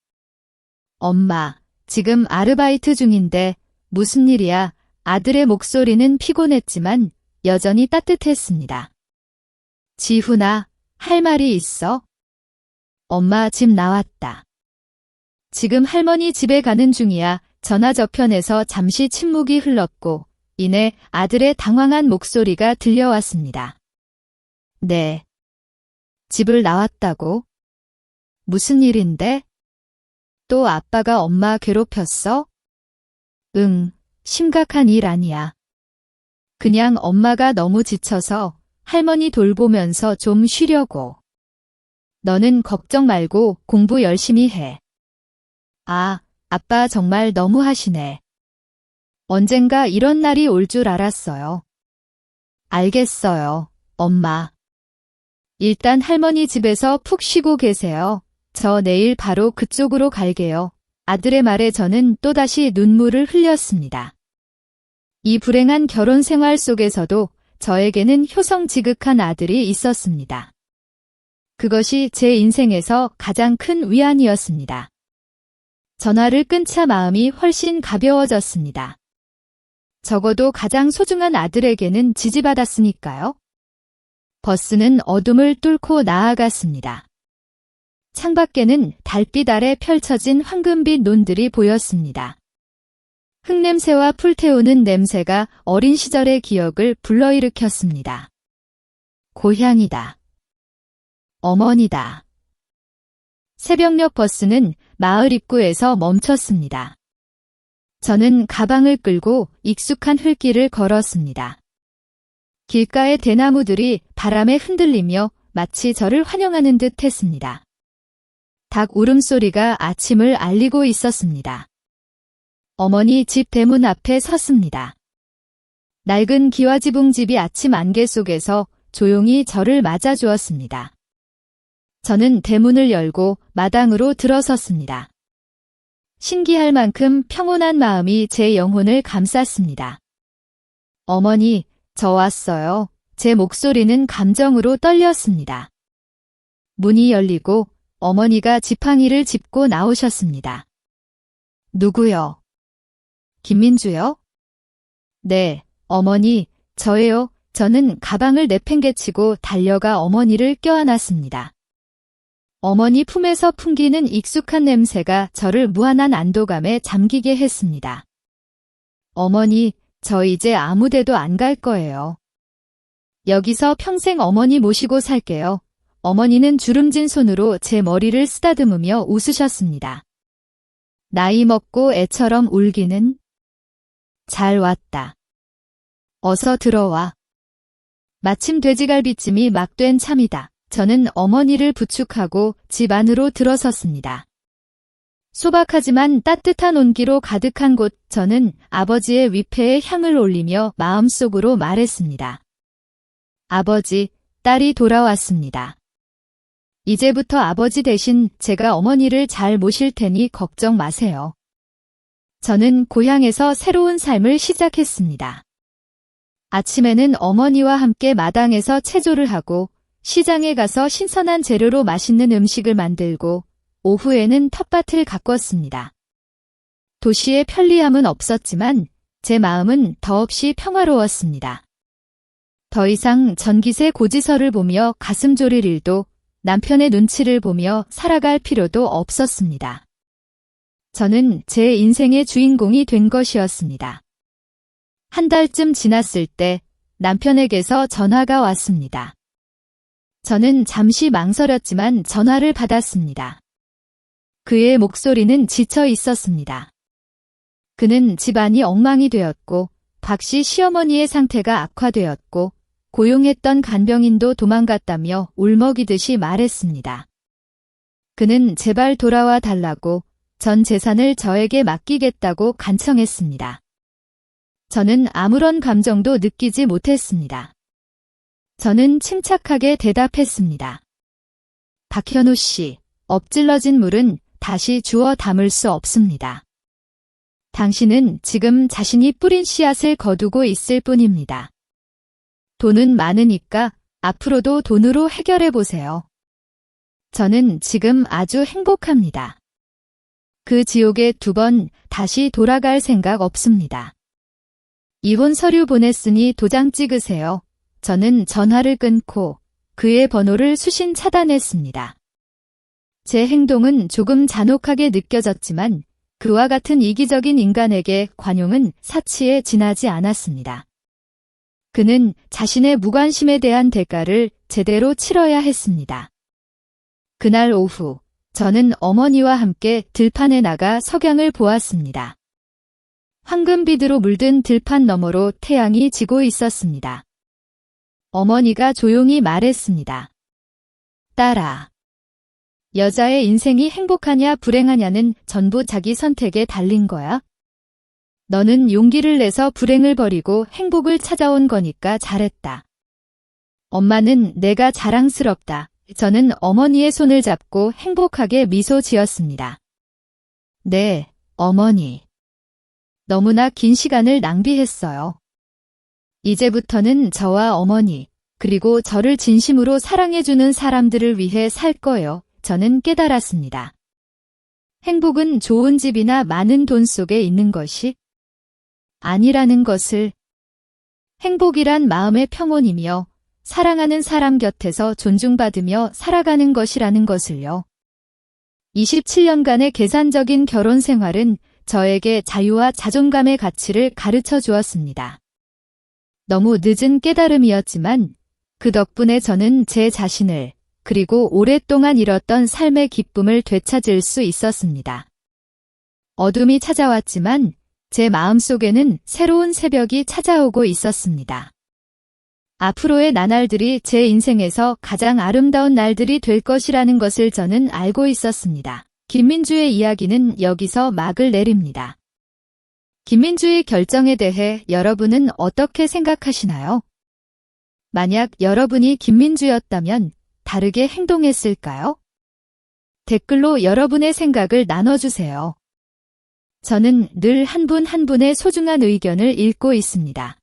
엄마, 지금 아르바이트 중인데 무슨 일이야? 아들의 목소리는 피곤했지만 여전히 따뜻했습니다. 지훈아, 할 말이 있어? 엄마 집 나왔다. 지금 할머니 집에 가는 중이야. 전화 저편에서 잠시 침묵이 흘렀고 이내 아들의 당황한 목소리가 들려왔습니다. 네. 집을 나왔다고? 무슨 일인데? 또 아빠가 엄마 괴롭혔어? 응, 심각한 일 아니야. 그냥 엄마가 너무 지쳐서 할머니 돌보면서 좀 쉬려고. 너는 걱정 말고 공부 열심히 해. 아, 아빠 정말 너무하시네. 언젠가 이런 날이 올 줄 알았어요. 알겠어요, 엄마. 일단 할머니 집에서 푹 쉬고 계세요. 저 내일 바로 그쪽으로 갈게요. 아들의 말에 저는 또다시 눈물을 흘렸습니다. 이 불행한 결혼 생활 속에서도 저에게는 효성지극한 아들이 있었습니다. 그것이 제 인생에서 가장 큰 위안이었습니다. 전화를 끊자 마음이 훨씬 가벼워졌습니다. 적어도 가장 소중한 아들에게는 지지받았으니까요. 버스는 어둠을 뚫고 나아갔습니다. 창밖에는 달빛 아래 펼쳐진 황금빛 논들이 보였습니다. 흙냄새와 풀태우는 냄새가 어린 시절의 기억을 불러일으켰습니다. 고향이다. 어머니다. 새벽녘 버스는 마을 입구에서 멈췄습니다. 저는 가방을 끌고 익숙한 흙길을 걸었습니다. 길가의 대나무들이 바람에 흔들리며 마치 저를 환영하는 듯 했습니다. 닭 울음소리가 아침을 알리고 있었습니다. 어머니 집 대문 앞에 섰습니다. 낡은 기와지붕집이 아침 안개 속에서 조용히 저를 맞아주었습니다. 저는 대문을 열고 마당으로 들어섰습니다. 신기할 만큼 평온한 마음이 제 영혼을 감쌌습니다. 어머니, 저 왔어요. 제 목소리는 감정으로 떨렸습니다. 문이 열리고 어머니가 지팡이를 짚고 나오셨습니다. 누구요? 김민주요? 네, 어머니, 저예요. 저는 가방을 내팽개치고 달려가 어머니를 껴안았습니다. 어머니 품에서 풍기는 익숙한 냄새가 저를 무한한 안도감에 잠기게 했습니다. 어머니, 저 이제 아무 데도 안 갈 거예요. 여기서 평생 어머니 모시고 살게요. 어머니는 주름진 손으로 제 머리를 쓰다듬으며 웃으셨습니다. 나이 먹고 애처럼 울기는? 잘 왔다. 어서 들어와. 마침 돼지갈비찜이 막 된 참이다. 저는 어머니를 부축하고 집 안으로 들어섰습니다. 소박하지만 따뜻한 온기로 가득한 곳, 저는 아버지의 위패에 향을 올리며 마음속으로 말했습니다. 아버지, 딸이 돌아왔습니다. 이제부터 아버지 대신 제가 어머니를 잘 모실 테니 걱정 마세요. 저는 고향에서 새로운 삶을 시작했습니다. 아침에는 어머니와 함께 마당에서 체조를 하고 시장에 가서 신선한 재료로 맛있는 음식을 만들고 오후에는 텃밭을 가꿨습니다. 도시의 편리함은 없었지만 제 마음은 더없이 평화로웠습니다. 더 이상 전기세 고지서를 보며 가슴 졸일 일도 남편의 눈치를 보며 살아갈 필요도 없었습니다. 저는 제 인생의 주인공이 된 것이었습니다. 한 달쯤 지났을 때 남편에게서 전화가 왔습니다. 저는 잠시 망설였지만 전화를 받았습니다. 그의 목소리는 지쳐 있었습니다. 그는 집안이 엉망이 되었고 박 씨 시어머니의 상태가 악화되었고 고용했던 간병인도 도망갔다며 울먹이듯이 말했습니다. 그는 제발 돌아와 달라고 전 재산을 저에게 맡기겠다고 간청했습니다. 저는 아무런 감정도 느끼지 못했습니다. 저는 침착하게 대답했습니다. 박현우 씨, 엎질러진 물은 다시 주워 담을 수 없습니다. 당신은 지금 자신이 뿌린 씨앗을 거두고 있을 뿐입니다. 돈은 많으니까 앞으로도 돈으로 해결해 보세요. 저는 지금 아주 행복합니다. 그 지옥에 2번 다시 돌아갈 생각 없습니다. 이혼 서류 보냈으니 도장 찍으세요. 저는 전화를 끊고 그의 번호를 수신 차단했습니다. 제 행동은 조금 잔혹하게 느껴졌지만 그와 같은 이기적인 인간에게 관용은 사치에 지나지 않았습니다. 그는 자신의 무관심에 대한 대가를 제대로 치러야 했습니다. 그날 오후, 저는 어머니와 함께 들판에 나가 석양을 보았습니다. 황금빛으로 물든 들판 너머로 태양이 지고 있었습니다. 어머니가 조용히 말했습니다. 딸아. 여자의 인생이 행복하냐 불행하냐는 전부 자기 선택에 달린 거야. 너는 용기를 내서 불행을 버리고 행복을 찾아온 거니까 잘했다. 엄마는 내가 자랑스럽다. 저는 어머니의 손을 잡고 행복하게 미소 지었습니다. 네, 어머니. 너무나 긴 시간을 낭비했어요. 이제부터는 저와 어머니, 그리고 저를 진심으로 사랑해주는 사람들을 위해 살 거예요. 저는 깨달았습니다. 행복은 좋은 집이나 많은 돈 속에 있는 것이 아니라는 것을. 행복이란 마음의 평온이며 사랑하는 사람 곁에서 존중받으며 살아가는 것이라는 것을요. 27년간의 계산적인 결혼 생활은 저에게 자유와 자존감의 가치를 가르쳐 주었습니다. 너무 늦은 깨달음이었지만 그 덕분에 저는 제 자신을 그리고 오랫동안 잃었던 삶의 기쁨을 되찾을 수 있었습니다. 어둠이 찾아왔지만 제 마음속에는 새로운 새벽이 찾아오고 있었습니다. 앞으로의 나날들이 제 인생에서 가장 아름다운 날들이 될 것이라는 것을 저는 알고 있었습니다. 김민주의 이야기는 여기서 막을 내립니다. 김민주의 결정에 대해 여러분은 어떻게 생각하시나요? 만약 여러분이 김민주였다면 다르게 행동했을까요? 댓글로 여러분의 생각을 나눠주세요. 저는 늘 한 분 한 분의 소중한 의견을 읽고 있습니다.